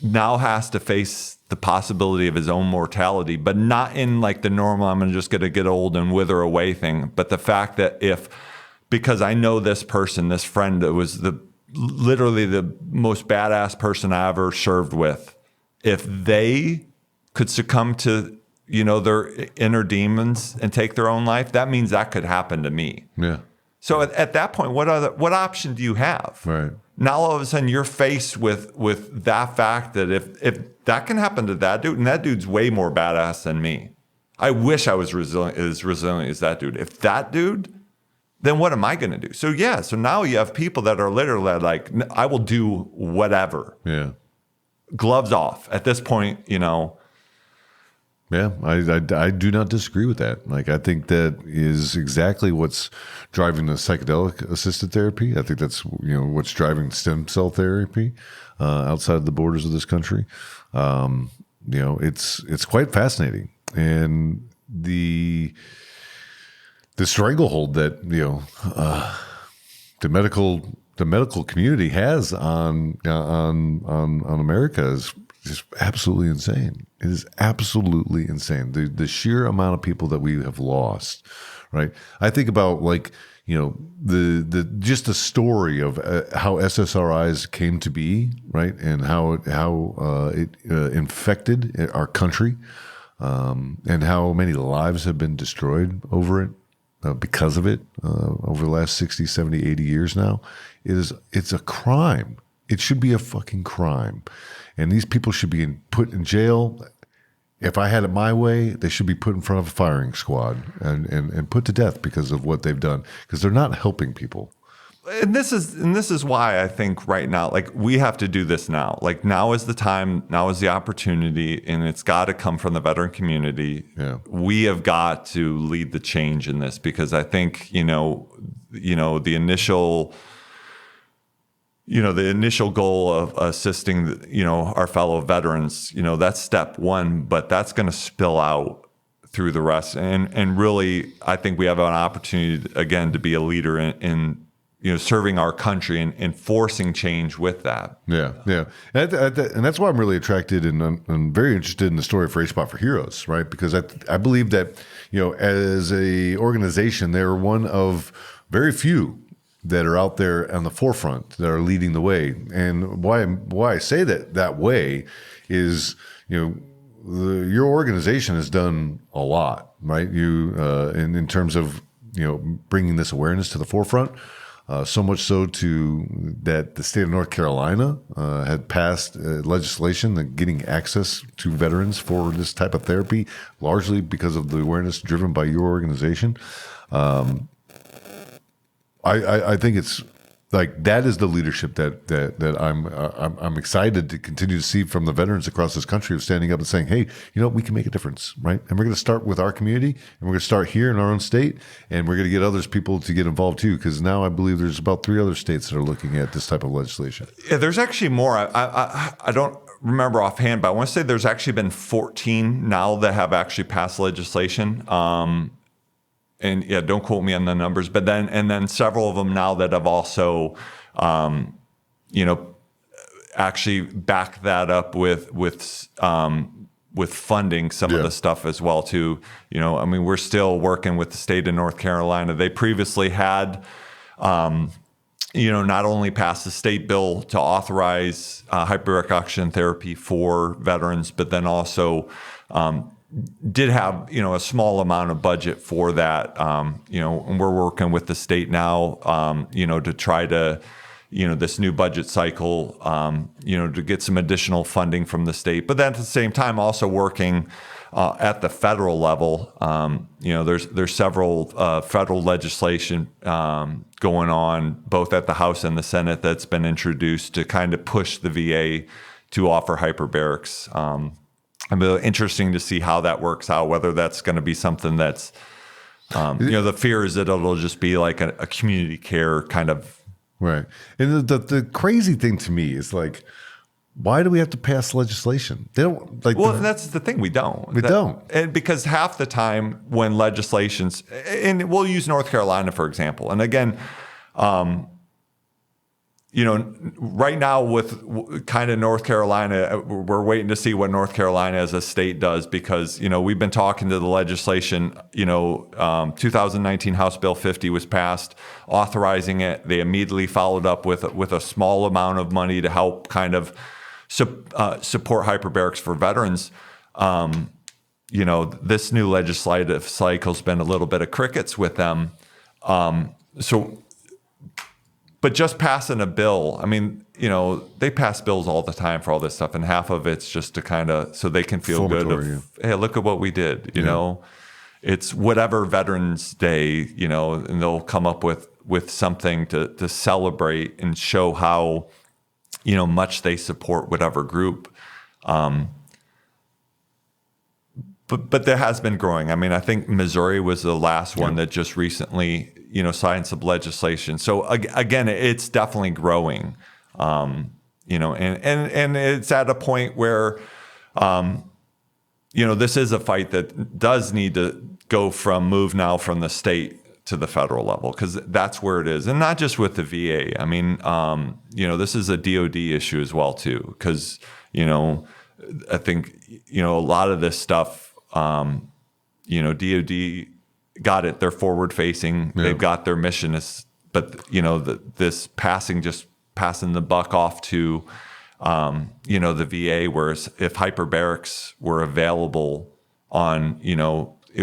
now has to face the possibility of his own mortality, but not in like the normal, I'm just going to get old and wither away thing. But the fact that if because I know this person, this friend that was literally the most badass person I ever served with. If they could succumb to, their inner demons and take their own life, that means that could happen to me. Yeah. So at that point, what option do you have? Right. Now all of a sudden you're faced with that fact that if that can happen to that dude, and that dude's way more badass than me. I wish I was as resilient as that dude. If that dude, then what am I going to do? So so now you have people that are literally like, I will do whatever. Yeah. Gloves off. At this point, Yeah, I do not disagree with that. Like, I think that is exactly what's driving the psychedelic assisted therapy. I think that's what's driving stem cell therapy outside the borders of this country. It's quite fascinating, and the stranglehold that the medical community has on America is just absolutely insane. It is absolutely insane. The sheer amount of people that we have lost, right? I think about just the story of how SSRIs came to be, right? And how it infected our country, and how many lives have been destroyed over it, because of it, over the last 60, 70, 80 years now. It's a crime. It should be a fucking crime. And these people should be put in jail. If I had it my way, they should be put in front of a firing squad and put to death because of what they've done, because they're not helping people. And this is why I think right now, like, we have to do this now. Like, now is the time, now is the opportunity, and it's got to come from the veteran community. Yeah. We have got to lead the change in this, because I think, the initial goal of assisting, our fellow veterans, that's step one, but that's going to spill out through the rest. And really, I think we have an opportunity, again, to be a leader in serving our country and forcing change with that. Yeah, yeah. And that's why I'm really attracted and I'm very interested in the story for Hbot for Heroes, right? Because I believe that, as a organization, they're one of very few that are out there on the forefront that are leading the way. And why I say that way is, your organization has done a lot, right? You in terms of bringing this awareness to the forefront. So much so that the state of North Carolina had passed legislation that getting access to veterans for this type of therapy, largely because of the awareness driven by your organization. I think it's like that is the leadership that I'm excited to continue to see from the veterans across this country, of standing up and saying, hey, we can make a difference, right? And we're going to start with our community, and we're going to start here in our own state, and we're going to get other people to get involved too, because now I believe there's about 3 other states that are looking at this type of legislation. Yeah, there's actually more. I don't remember offhand, but I want to say there's actually been 14 now that have actually passed legislation. And yeah, don't quote me on the numbers, but then several of them now that have also, actually backed that up with funding some of the stuff as well too. We're still working with the state of North Carolina. They previously had, not only passed the state bill to authorize hyperbaric oxygen therapy for veterans, but then also did have a small amount of budget for that, and we're working with the state now, to try to, this new budget cycle, to get some additional funding from the state. But then at the same time, also working at the federal level. There's several federal legislation going on both at the House and the Senate that's been introduced to kind of push the VA to offer hyperbarics. Interesting to see how that works out, whether that's going to be something that's, the fear is that it'll just be like a community care kind of. Right. And the crazy thing to me is, like, why do we have to pass legislation? They don't like. Well, that's the thing. We don't. And because half the time when legislations, and we'll use North Carolina, for example. And again, right now with kind of North Carolina, we're waiting to see what North Carolina as a state does, because, we've been talking to the legislation. 2019 House Bill 50 was passed authorizing it. They immediately followed up with a small amount of money to help kind of support hyperbarics for veterans. This new legislative cycle's been a little bit of crickets with them. But just passing a bill, I mean, they pass bills all the time for all this stuff, and half of it's just to kind of so they can feel good of, hey, look at what we did. You know, it's whatever Veterans Day, and they'll come up with something to celebrate and show how, much they support whatever group. But there has been growing. I mean, I think Missouri was the last one that just recently, signed some legislation. So again, it's definitely growing, and it's at a point where, this is a fight that does need to move now from the state to the federal level, because that's where it is. And not just with the VA. I mean, this is a DOD issue as well, too, because, I think, a lot of this stuff, DOD got it. They're forward facing. Yeah. They've got their mission, but this passing the buck off to, the VA. Whereas if hyperbarics were available on,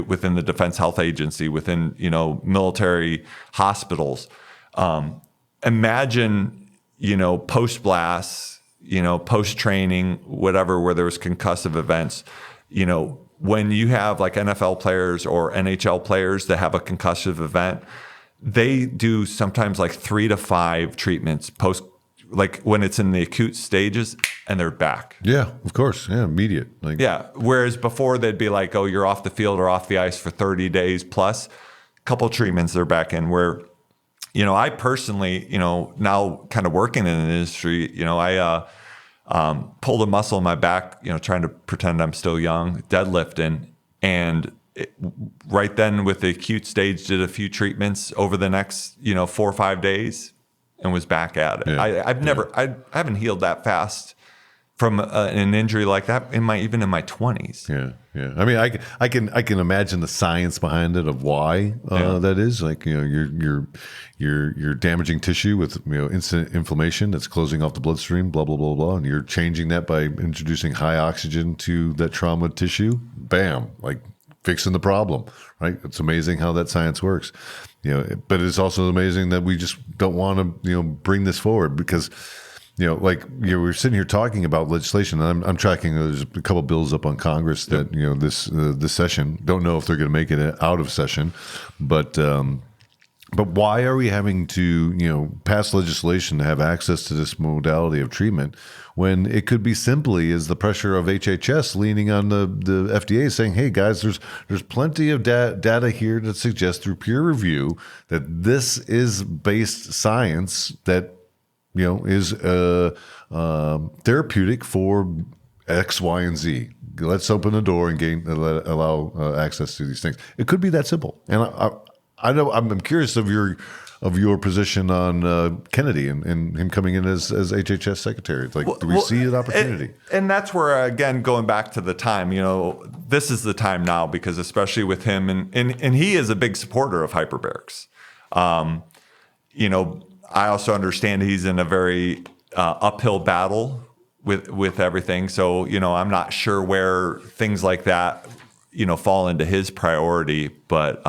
within the Defense Health Agency, within, military hospitals, imagine, post blasts, post training, whatever, where there was concussive events, when you have like NFL players or NHL players that have a concussive event, they do sometimes like 3 to 5 treatments post, like when it's in the acute stages, and they're back. Yeah, of course. Yeah, immediate. Whereas before they'd be like, oh, you're off the field or off the ice for 30 days plus, a couple treatments, they're back in. Where, I personally, now kind of working in an industry, I pulled a muscle in my back, trying to pretend I'm still young, deadlifting. And right then with the acute stage, did a few treatments over the next, 4 or 5 days, and was back at it. Yeah. I haven't healed that fast from an injury like that even in my 20s. Yeah. Yeah. I mean, I can imagine the science behind it of why that is. Like, you're damaging tissue with, instant inflammation that's closing off the bloodstream, blah, blah, blah, blah. And you're changing that by introducing high oxygen to that trauma tissue. Bam, like fixing the problem, right? It's amazing how that science works. But it's also amazing that we just don't want to, bring this forward, because we're sitting here talking about legislation, and I'm tracking. There's a couple bills up on Congress that this session. Don't know if they're going to make it out of session, but why are we having to pass legislation to have access to this modality of treatment when it could be simply as the pressure of HHS leaning on the FDA saying, hey guys, there's plenty of data here that suggests through peer review that this is based science that is therapeutic for X, Y, and Z. Let's open the door and allow access to these things. It could be that simple. And I know I'm curious of your position on Kennedy and him coming in as HHS secretary. Like, do we see an opportunity? And that's where, again, going back to the time, this is the time now, because especially with him, and he is a big supporter of hyperbarics. I also understand he's in a very uphill battle with everything. So, I'm not sure where things like that, fall into his priority. But,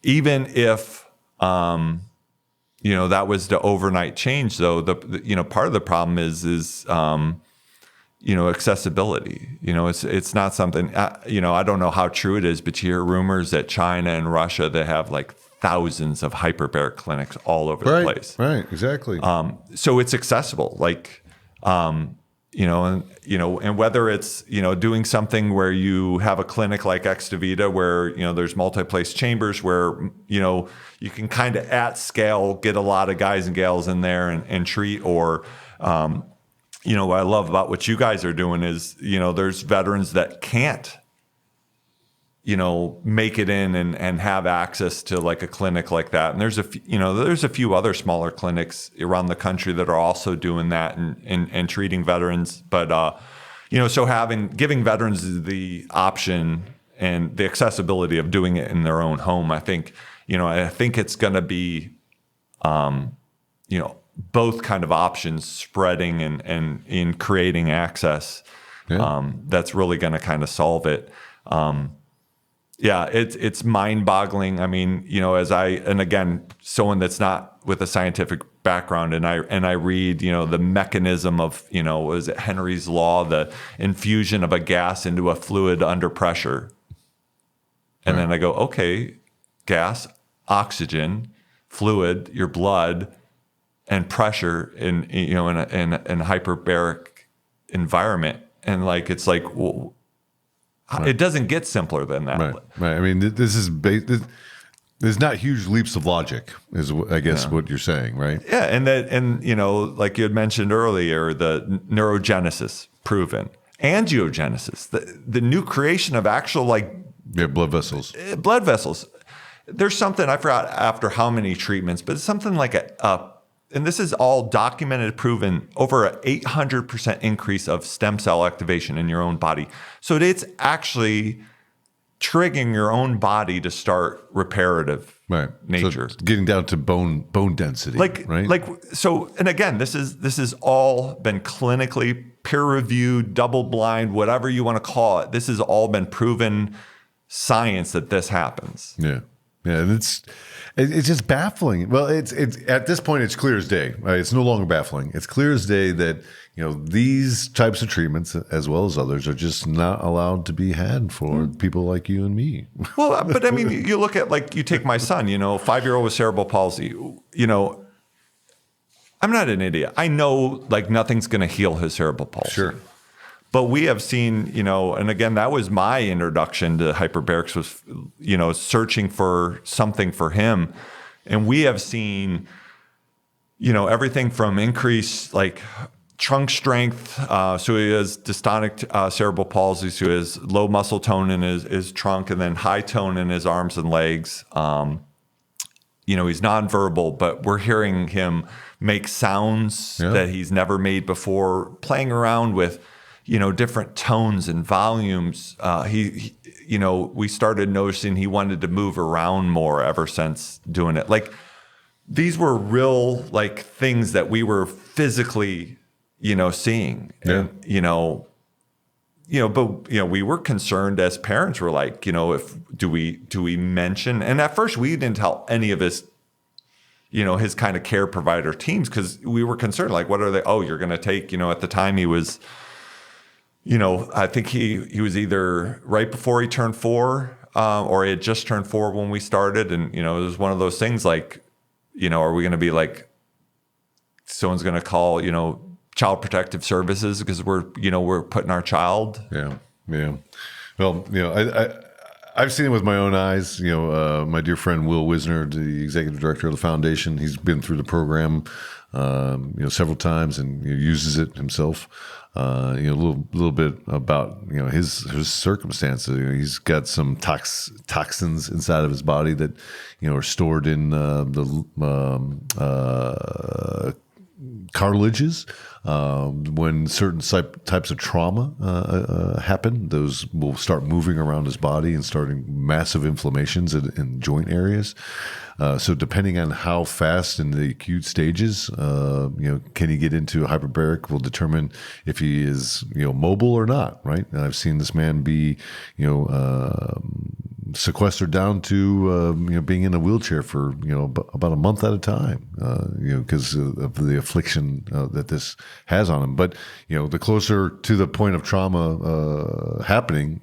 even if, that was the overnight change, though, part of the problem is accessibility. It's not something, I don't know how true it is, but you hear rumors that China and Russia, they have like thousands of hyperbaric clinics all over the place. Right, exactly. So it's accessible, and whether it's, doing something where you have a clinic like Extivita where, there's multi-place chambers where, you can kind of at scale get a lot of guys and gals in there and treat, or, what I love about what you guys are doing is, there's veterans that can't make it in and have access to like a clinic like that. And there's a few other smaller clinics around the country that are also doing that and treating veterans. But, so giving veterans the option and the accessibility of doing it in their own home, I think it's going to be, both kind of options spreading and in creating access. Yeah. That's really going to kind of solve it. It's mind-boggling. I mean, and again, someone that's not with a scientific background, and I read, the mechanism of, was it Henry's law, the infusion of a gas into a fluid under pressure, and then I go, okay, gas, oxygen, fluid, your blood, and pressure in a hyperbaric environment, and like it's like, well, it doesn't get simpler than that. Right. I mean, this is there's not huge leaps of logic, is I guess what you're saying, right? Yeah, and like you had mentioned earlier, the neurogenesis proven, angiogenesis, the new creation of actual blood vessels. Blood vessels. There's something I forgot after how many treatments, but it's something like and this is all documented, proven, over an 800% increase of stem cell activation in your own body. So it's actually triggering your own body to start reparative nature. So getting down to bone density, right? And again, this is all been clinically peer-reviewed, double-blind, whatever you want to call it. This has all been proven science that this happens. Yeah, and it's just baffling. Well, it's at this point it's clear as day. Right? It's no longer baffling. It's clear as day that these types of treatments, as well as others, are just not allowed to be had for people like you and me. Well, but I mean, you look at you take my son. 5-year-old with cerebral palsy. I'm not an idiot. I know nothing's going to heal his cerebral palsy. Sure. But we have seen, and again, that was my introduction to hyperbarics, was, searching for something for him. And we have seen, everything from increased trunk strength. So he has dystonic cerebral palsy, so he has low muscle tone in his trunk and then high tone in his arms and legs. He's nonverbal, but we're hearing him make sounds that he's never made before, playing around with different tones and volumes. We started noticing he wanted to move around more ever since doing it. These were real things that we were physically, seeing. Yeah. And, but we were concerned as parents. We're if do we mention? And at first we didn't tell any of his his kind of care provider teams, because we were concerned. What are they? Oh, you're going to take. At the time he was. I think he was either right before he turned 4, or he had just turned 4 when we started. And, it was one of those things are we going to be someone's going to call, Child Protective Services because we're putting our child. Yeah. Yeah. Well, I've seen it with my own eyes. My dear friend, Will Wisner, the executive director of the foundation, he's been through the program, several times and uses it himself. A little bit about his circumstances. He's got some toxins inside of his body that are stored in the cartilages. When certain types of trauma happen, those will start moving around his body and starting massive inflammations in joint areas. So depending on how fast in the acute stages, can he get into a hyperbaric will determine if he is, mobile or not, right? And I've seen this man be, sequestered down to, being in a wheelchair for, about a month at a time, because of the affliction that this has on him. But, the closer to the point of trauma happening,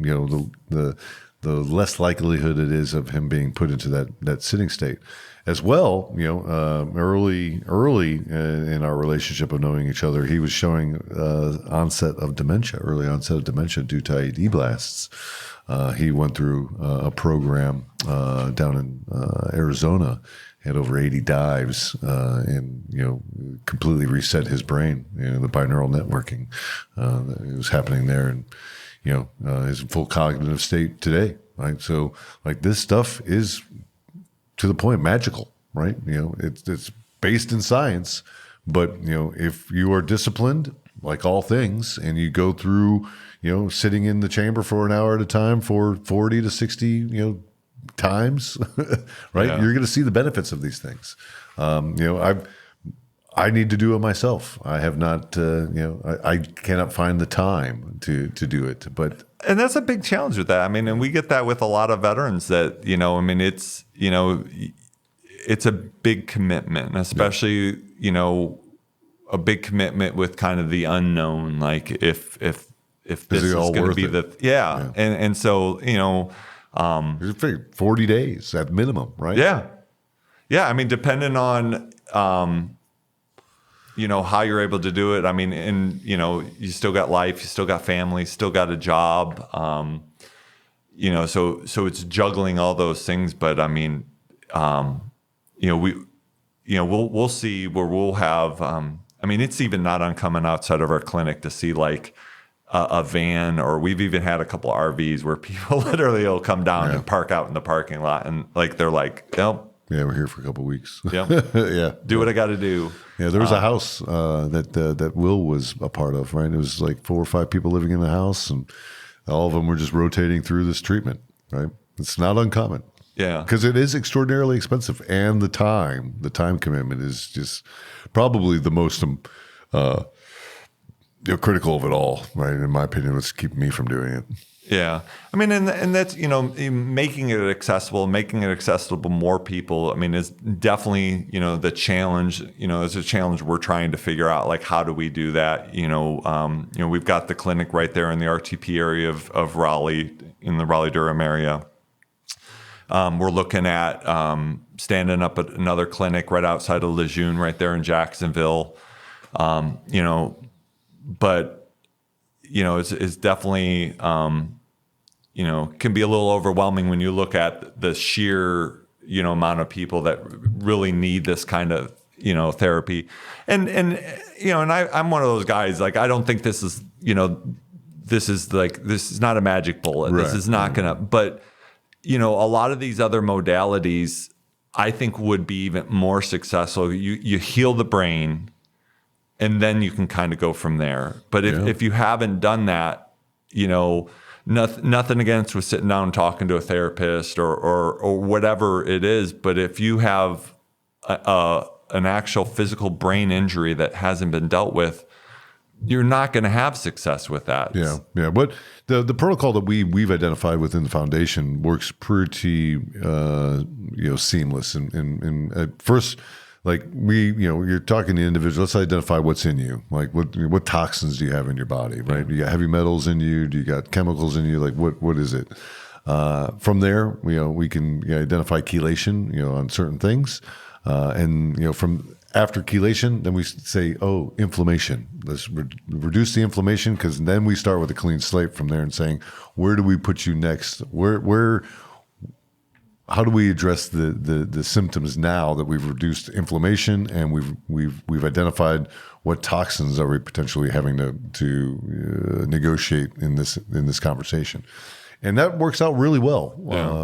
the less likelihood it is of him being put into that sitting state. As well, early in our relationship of knowing each other, he was showing early onset of dementia due to IED blasts. He went through a program down in Arizona, had over 80 dives, and completely reset his brain. The binaural networking that was happening there, and is in full cognitive state today. right? So like this stuff is to the point magical, right? It's based in science, but if you are disciplined, like all things, and you go through, sitting in the chamber for an hour at a time for 40 to 60, times, right? Yeah. You're going to see the benefits of these things. I need to do it myself. I have not, I cannot find the time to do it, but. And that's a big challenge with that. I mean, and we get that with a lot of veterans that, it's a big commitment, especially, a big commitment with kind of the unknown. Like if this is going to be and so, you figure 40 days at minimum, right? Yeah. Yeah. I mean, depending on, how you're able to do it. I mean, and, you still got life, you still got family, still got a job. So it's juggling all those things. But I mean, we'll see where we'll have, it's even not uncommon outside of our clinic to see like a van, or we've even had a couple of RVs where people literally will come down and park out in the parking lot. And like, they're like, nope. Yeah, we're here for a couple of weeks. Yeah, yeah. Do what I got to do. Yeah, there was a house that Will was a part of, right? It was like 4 or 5 people living in the house, and all of them were just rotating through this treatment, right? It's not uncommon. Yeah, because it is extraordinarily expensive, and the time commitment is just probably the most critical of it all, right? In my opinion, what's keeping me from doing it. Yeah. I mean, and that's, making it accessible to more people, I mean, is definitely, the challenge, it's a challenge we're trying to figure out, like, how do we do that? We've got the clinic right there in the RTP area of Raleigh, in the Raleigh-Durham area. We're looking at standing up at another clinic right outside of Lejeune, right there in Jacksonville. But, it's definitely, can be a little overwhelming when you look at the sheer, amount of people that really need this kind of, therapy. And I'm one of those guys, like, I don't think this is, this is not a magic bullet. Right. This is not gonna, but, a lot of these other modalities, I think, would be even more successful. You heal the brain, and then you can kind of go from there. But if you haven't done that, nothing against with sitting down and talking to a therapist or whatever it is. But if you have an actual physical brain injury that hasn't been dealt with, you're not going to have success with that. Yeah. But the protocol that we've identified within the foundation works pretty seamless. And at first, like you're talking to the individual. Let's identify what's in you. Like what toxins do you have in your body, right? Do you got heavy metals in you? Do you got chemicals in you? Like what is it? From there, we can identify chelation, on certain things, and from after chelation, then we say, inflammation. Let's reduce the inflammation, because then we start with a clean slate from there and saying, where do we put you next? How do we address the symptoms now that we've reduced inflammation and we've identified what toxins are we potentially having to negotiate in this conversation? And that works out really well.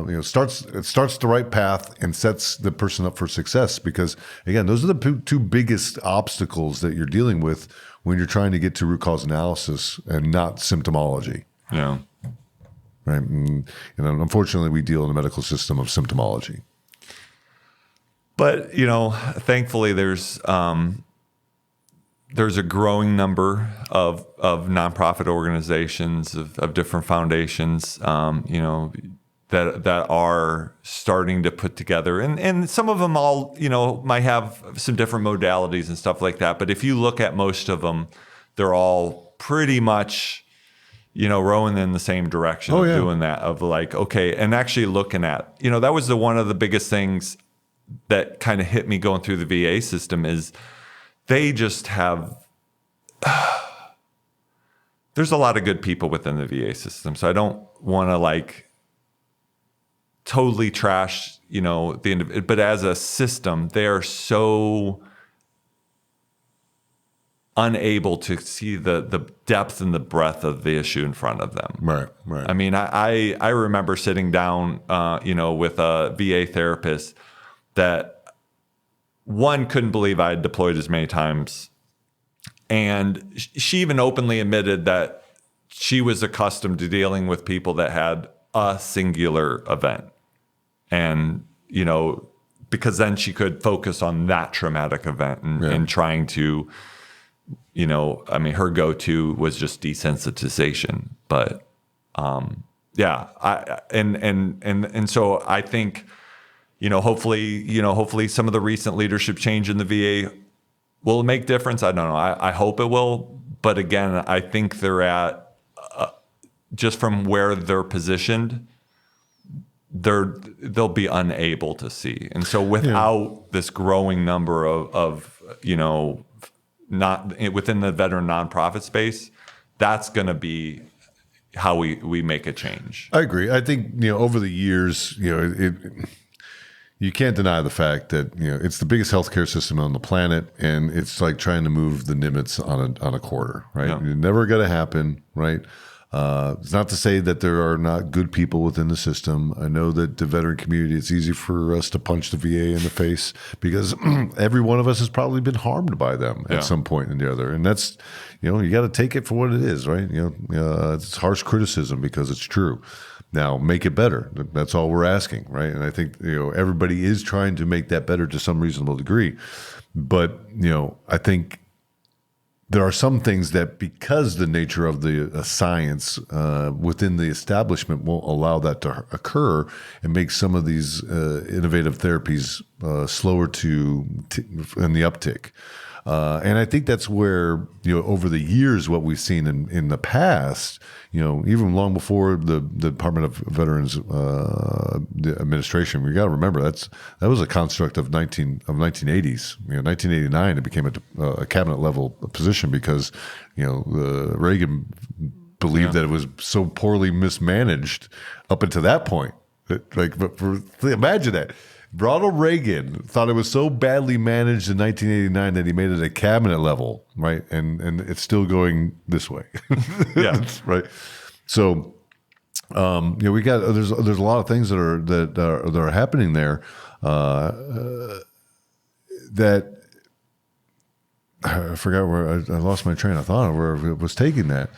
Yeah. It starts the right path and sets the person up for success, because again, those are the two biggest obstacles that you're dealing with when you're trying to get to root cause analysis and not symptomology. Yeah. Right. And unfortunately, we deal in a medical system of symptomology. But, thankfully there's a growing number of nonprofit organizations, of different foundations, that are starting to put together, and some of them all, might have some different modalities and stuff like that. But if you look at most of them, they're all pretty much, rowing in the same direction of doing that, of like, okay, and actually looking at, that was one of the biggest things that kind of hit me going through the VA system is they just have, there's a lot of good people within the VA system. So I don't want to like totally trash, but as a system, they are so unable to see the depth and the breadth of the issue in front of them. Right. I mean, I remember sitting down, with a VA therapist that one couldn't believe I had deployed as many times. And she even openly admitted that she was accustomed to dealing with people that had a singular event. And, because then she could focus on that traumatic event and trying to, her go-to was just desensitization. But so I think, hopefully some of the recent leadership change in the VA will make difference. I don't know. I hope it will. But again, I think they're at, just from where they're positioned, they'll be unable to see. And so without this growing number of not within the veteran nonprofit space, that's going to be how we make a change. I agree. I think, over the years, you can't deny the fact that, it's the biggest healthcare system on the planet, and it's like trying to move the Nimitz on a quarter, right? Yeah. It's never going to happen, right? It's not to say that there are not good people within the system. I know that the veteran community, it's easy for us to punch the VA in the face because every one of us has probably been harmed by them at some point or the other. And that's, you got to take it for what it is, right? It's harsh criticism because it's true. Now, make it better. That's all we're asking, right? And I think, everybody is trying to make that better to some reasonable degree. But, I think there are some things that, because the nature of the science within the establishment won't allow that to occur, and make some of these innovative therapies slower in the uptick. And I think that's where, over the years, what we've seen in the past, even long before the Department of Veterans the administration, we got to remember that was a construct of 1980s. 1989, it became a cabinet level position because, Reagan believed that it was so poorly mismanaged up until that point. Imagine that. Ronald Reagan thought it was so badly managed in 1989 that he made it a cabinet level, right? And it's still going this way. Yeah. Right. So, we got, there's a lot of things that are happening there, that I forgot where I lost my train of thought of where it was taking that.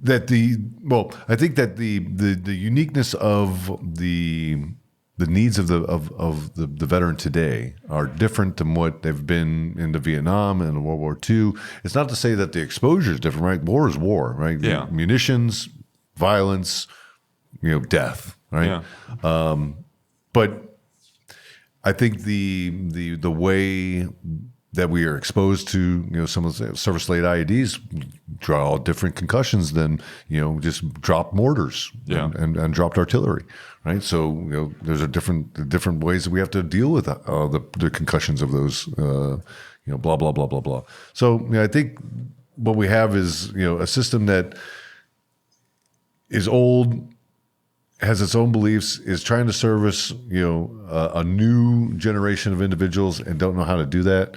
I think that the uniqueness of the needs of the veteran today are different than what they've been in the Vietnam and World War II. It's not to say that the exposure is different, right? War is war, right? Yeah. Munitions, violence, death, right? Yeah. But I think the way that we are exposed to, some of the surface-laid IEDs draw all different concussions than, just dropped mortars and dropped artillery, right? So, there's different ways that we have to deal with the concussions of those, blah, blah, blah, blah, blah. So, I think what we have is, a system that is old, has its own beliefs, is trying to service, a new generation of individuals and don't know how to do that.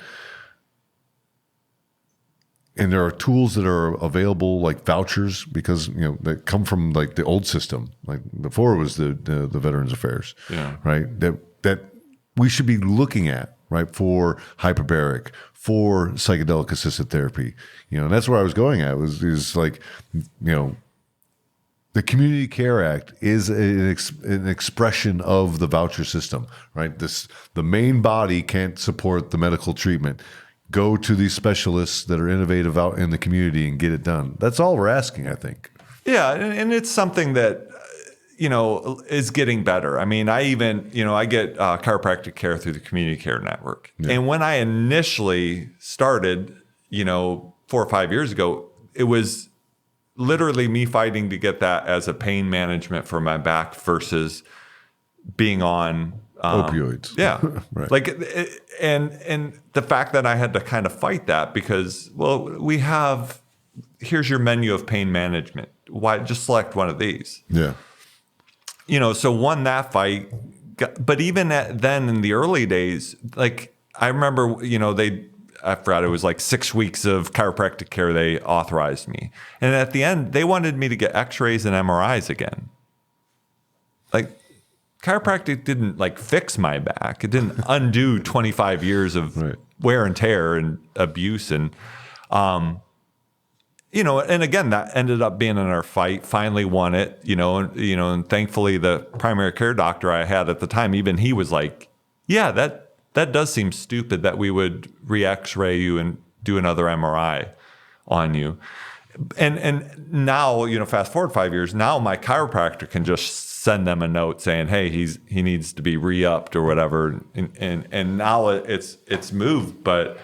And there are tools that are available, like vouchers, because that come from like the old system. Like before, it was the Veterans Affairs, right? That we should be looking at, right, for hyperbaric, for psychedelic assisted therapy. And that's where I was going at. Is like, the Community Care Act is an expression of the voucher system, right? The main body can't support the medical treatment. Go to these specialists that are innovative out in the community and get it done. That's all we're asking, I think. Yeah, and it's something that, is getting better. I mean, I even, I get chiropractic care through the Community Care Network. Yeah. And when I initially started, 4 or 5 years ago, it was literally me fighting to get that as a pain management for my back versus being on opioids. Yeah. Right. Like, and the fact that I had to kind of fight that because, here's your menu of pain management. Why just select one of these? Yeah. So won that fight, but even then in the early days, like I remember, I forgot, it was like 6 weeks of chiropractic care they authorized me. And at the end, they wanted me to get x-rays and MRIs again. Like chiropractic didn't like fix my back. It didn't undo 25 years of wear and tear and abuse. And, and again, that ended up being in our fight, finally won it, and thankfully the primary care doctor I had at the time, even he was like, yeah, that does seem stupid that we would re-x-ray you and do another MRI on you. And now, fast forward 5 years, now my chiropractor can just send them a note saying, hey, he needs to be re-upped or whatever. And now it's moved, but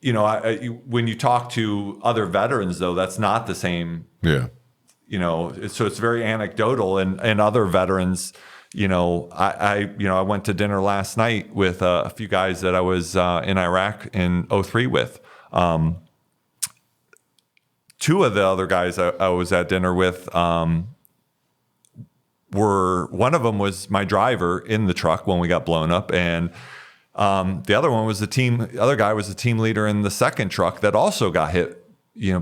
when you talk to other veterans, though, that's not the same. Yeah. So it's very anecdotal, and other veterans, I went to dinner last night with a few guys that I was in Iraq in 2003 with. Two of the other guys I was at dinner with one of them was my driver in the truck when we got blown up, and the other one was the other guy was the team leader in the second truck that also got hit,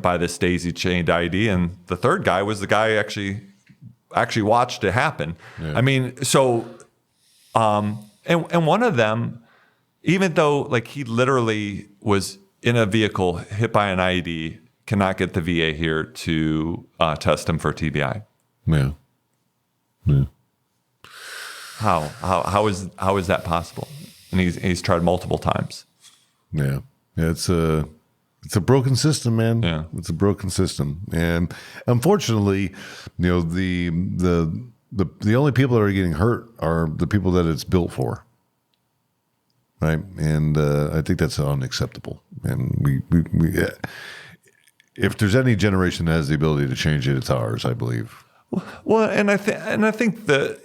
by this daisy chained ID, and the third guy was the guy actually watched it happen. Yeah. I mean, so, and one of them, even though like he literally was in a vehicle hit by an IED, cannot get the VA here to test him for TBI. Yeah. Yeah. How is that possible? And he's tried multiple times. Yeah. It's a broken system, man. Yeah. It's a broken system. And unfortunately, the only people that are getting hurt are the people that it's built for. Right. And I think that's unacceptable. And we if there's any generation that has the ability to change it, it's ours, I believe. Well, and I think that,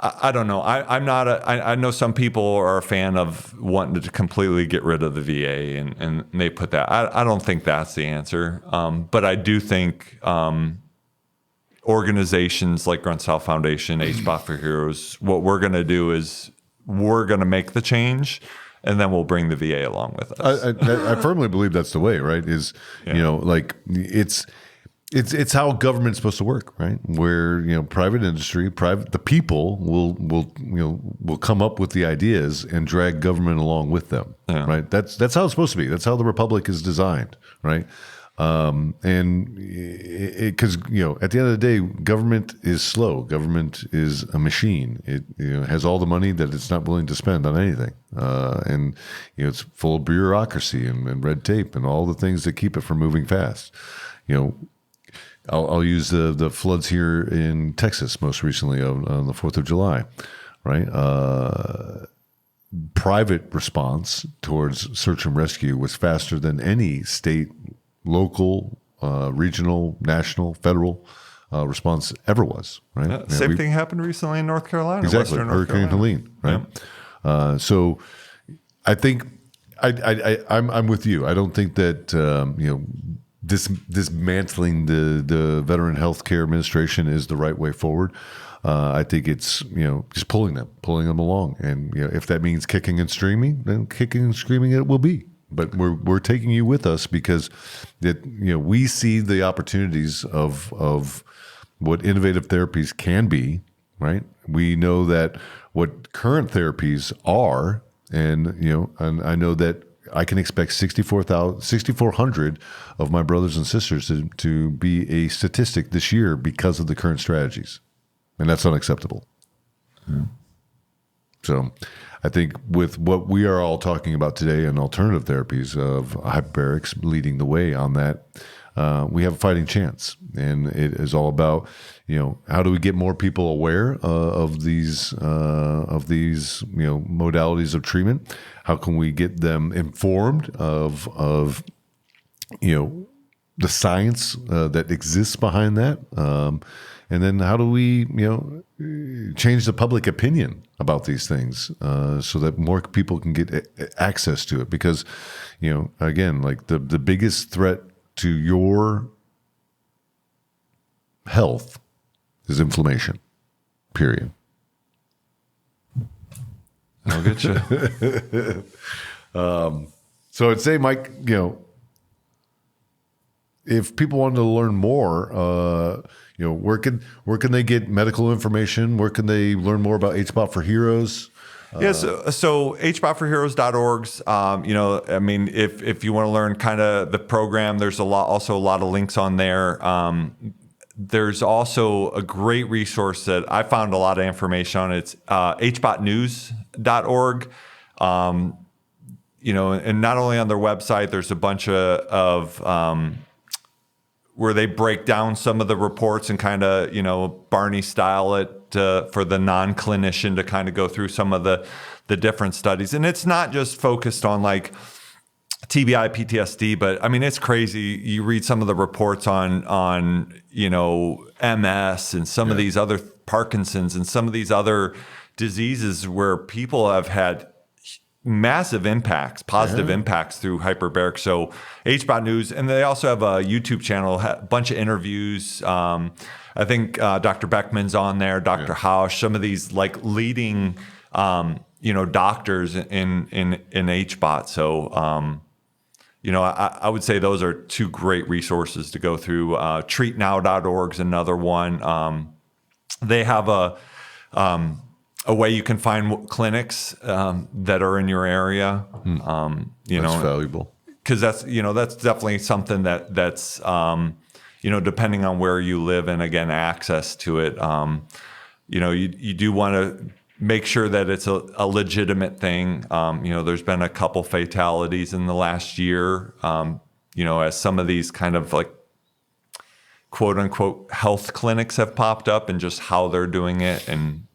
I don't know. I know some people are a fan of wanting to completely get rid of the VA, and they put that. I don't think that's the answer. But I do think organizations like Grunt Style Foundation, Hbot for Heroes, what we're going to do is we're going to make the change, and then we'll bring the VA along with us. I firmly believe that's the way, right? It's how government's supposed to work, right? Where private industry, the people will come up with the ideas and drag government along with them, right? That's how it's supposed to be. That's how the republic is designed, right? And because at the end of the day, government is slow. Government is a machine. It has all the money that it's not willing to spend on anything, and it's full of bureaucracy and red tape and all the things that keep it from moving fast. I'll use the floods here in Texas most recently on the 4th of July, right? Private response towards search and rescue was faster than any state, local, regional, national, federal response ever was, right? Same thing happened recently in North Carolina. Exactly, Hurricane Helene, right? Yeah. So I think I'm with you. I don't think that dismantling the Veteran Healthcare Administration is the right way forward. I think it's just pulling them along, and if that means kicking and screaming, then kicking and screaming it will be. But we're taking you with us because we see the opportunities of what innovative therapies can be, right? We know that what current therapies are, and and I know that I can expect 6,400 of my brothers and sisters to be a statistic this year because of the current strategies. And that's unacceptable. Mm. So I think with what we are all talking about today and alternative therapies of hyperbarics leading the way on that, we have a fighting chance. And it is all about, how do we get more people aware of these modalities of treatment? How can we get them informed of the science that exists behind that? And then how do we, change the public opinion about these things so that more people can get access to it? Because, again, like the biggest threat to your health is inflammation. Period. I'll get you. So I'd say, Mike, if people wanted to learn more, where can they get medical information? Where can they learn more about Hbot for Heroes? Yes. So hbotforheroes.org's, I mean, if you want to learn kind of the program, there's also a lot of links on there. There's also a great resource that I found a lot of information on. It's hbotnews.org. And not only on their website, there's a bunch of where they break down some of the reports and kind of, Barney style it for the non-clinician to kind of go through some of the different studies. And it's not just focused on like TBI, PTSD, but I mean, it's crazy. You read some of the reports on MS and some of these other Parkinson's and some of these other diseases where people have had massive impacts, positive impacts through hyperbaric. So Hbot News, and they also have a YouTube channel, a bunch of interviews. I think Dr. Beckman's on there, Dr. Hausch, some of these like leading, doctors in Hbot. So, I would say those are two great resources to go through. Treatnow.org is another one. They have a way you can find clinics that are in your area. That's valuable, because that's definitely something that's depending on where you live, and again, access to it. You do want to make sure that it's a legitimate thing. There's been a couple fatalities in the last year. As some of these kind of like quote unquote health clinics have popped up, and just how they're doing it, and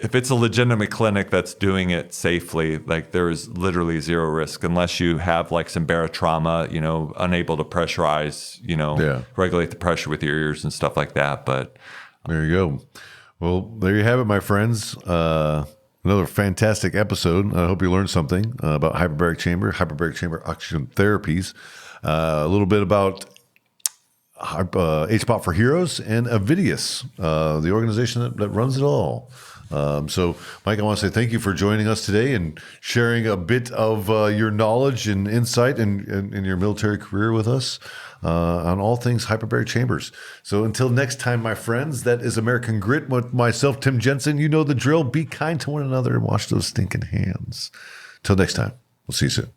if it's a legitimate clinic that's doing it safely, like there is literally zero risk unless you have like some barotrauma, unable to pressurize, regulate the pressure with your ears and stuff like that. But there you go. Well, there you have it, my friends. Another fantastic episode. I hope you learned something about hyperbaric chamber oxygen therapies, a little bit about Hbot for Heroes and Avidius, the organization that runs it all. So, Mike, I want to say thank you for joining us today and sharing a bit of your knowledge and insight in your military career with us on all things hyperbaric chambers. So until next time, my friends, that is American Grit with myself, Tim Jensen. You know the drill. Be kind to one another and wash those stinking hands. Till next time, we'll see you soon.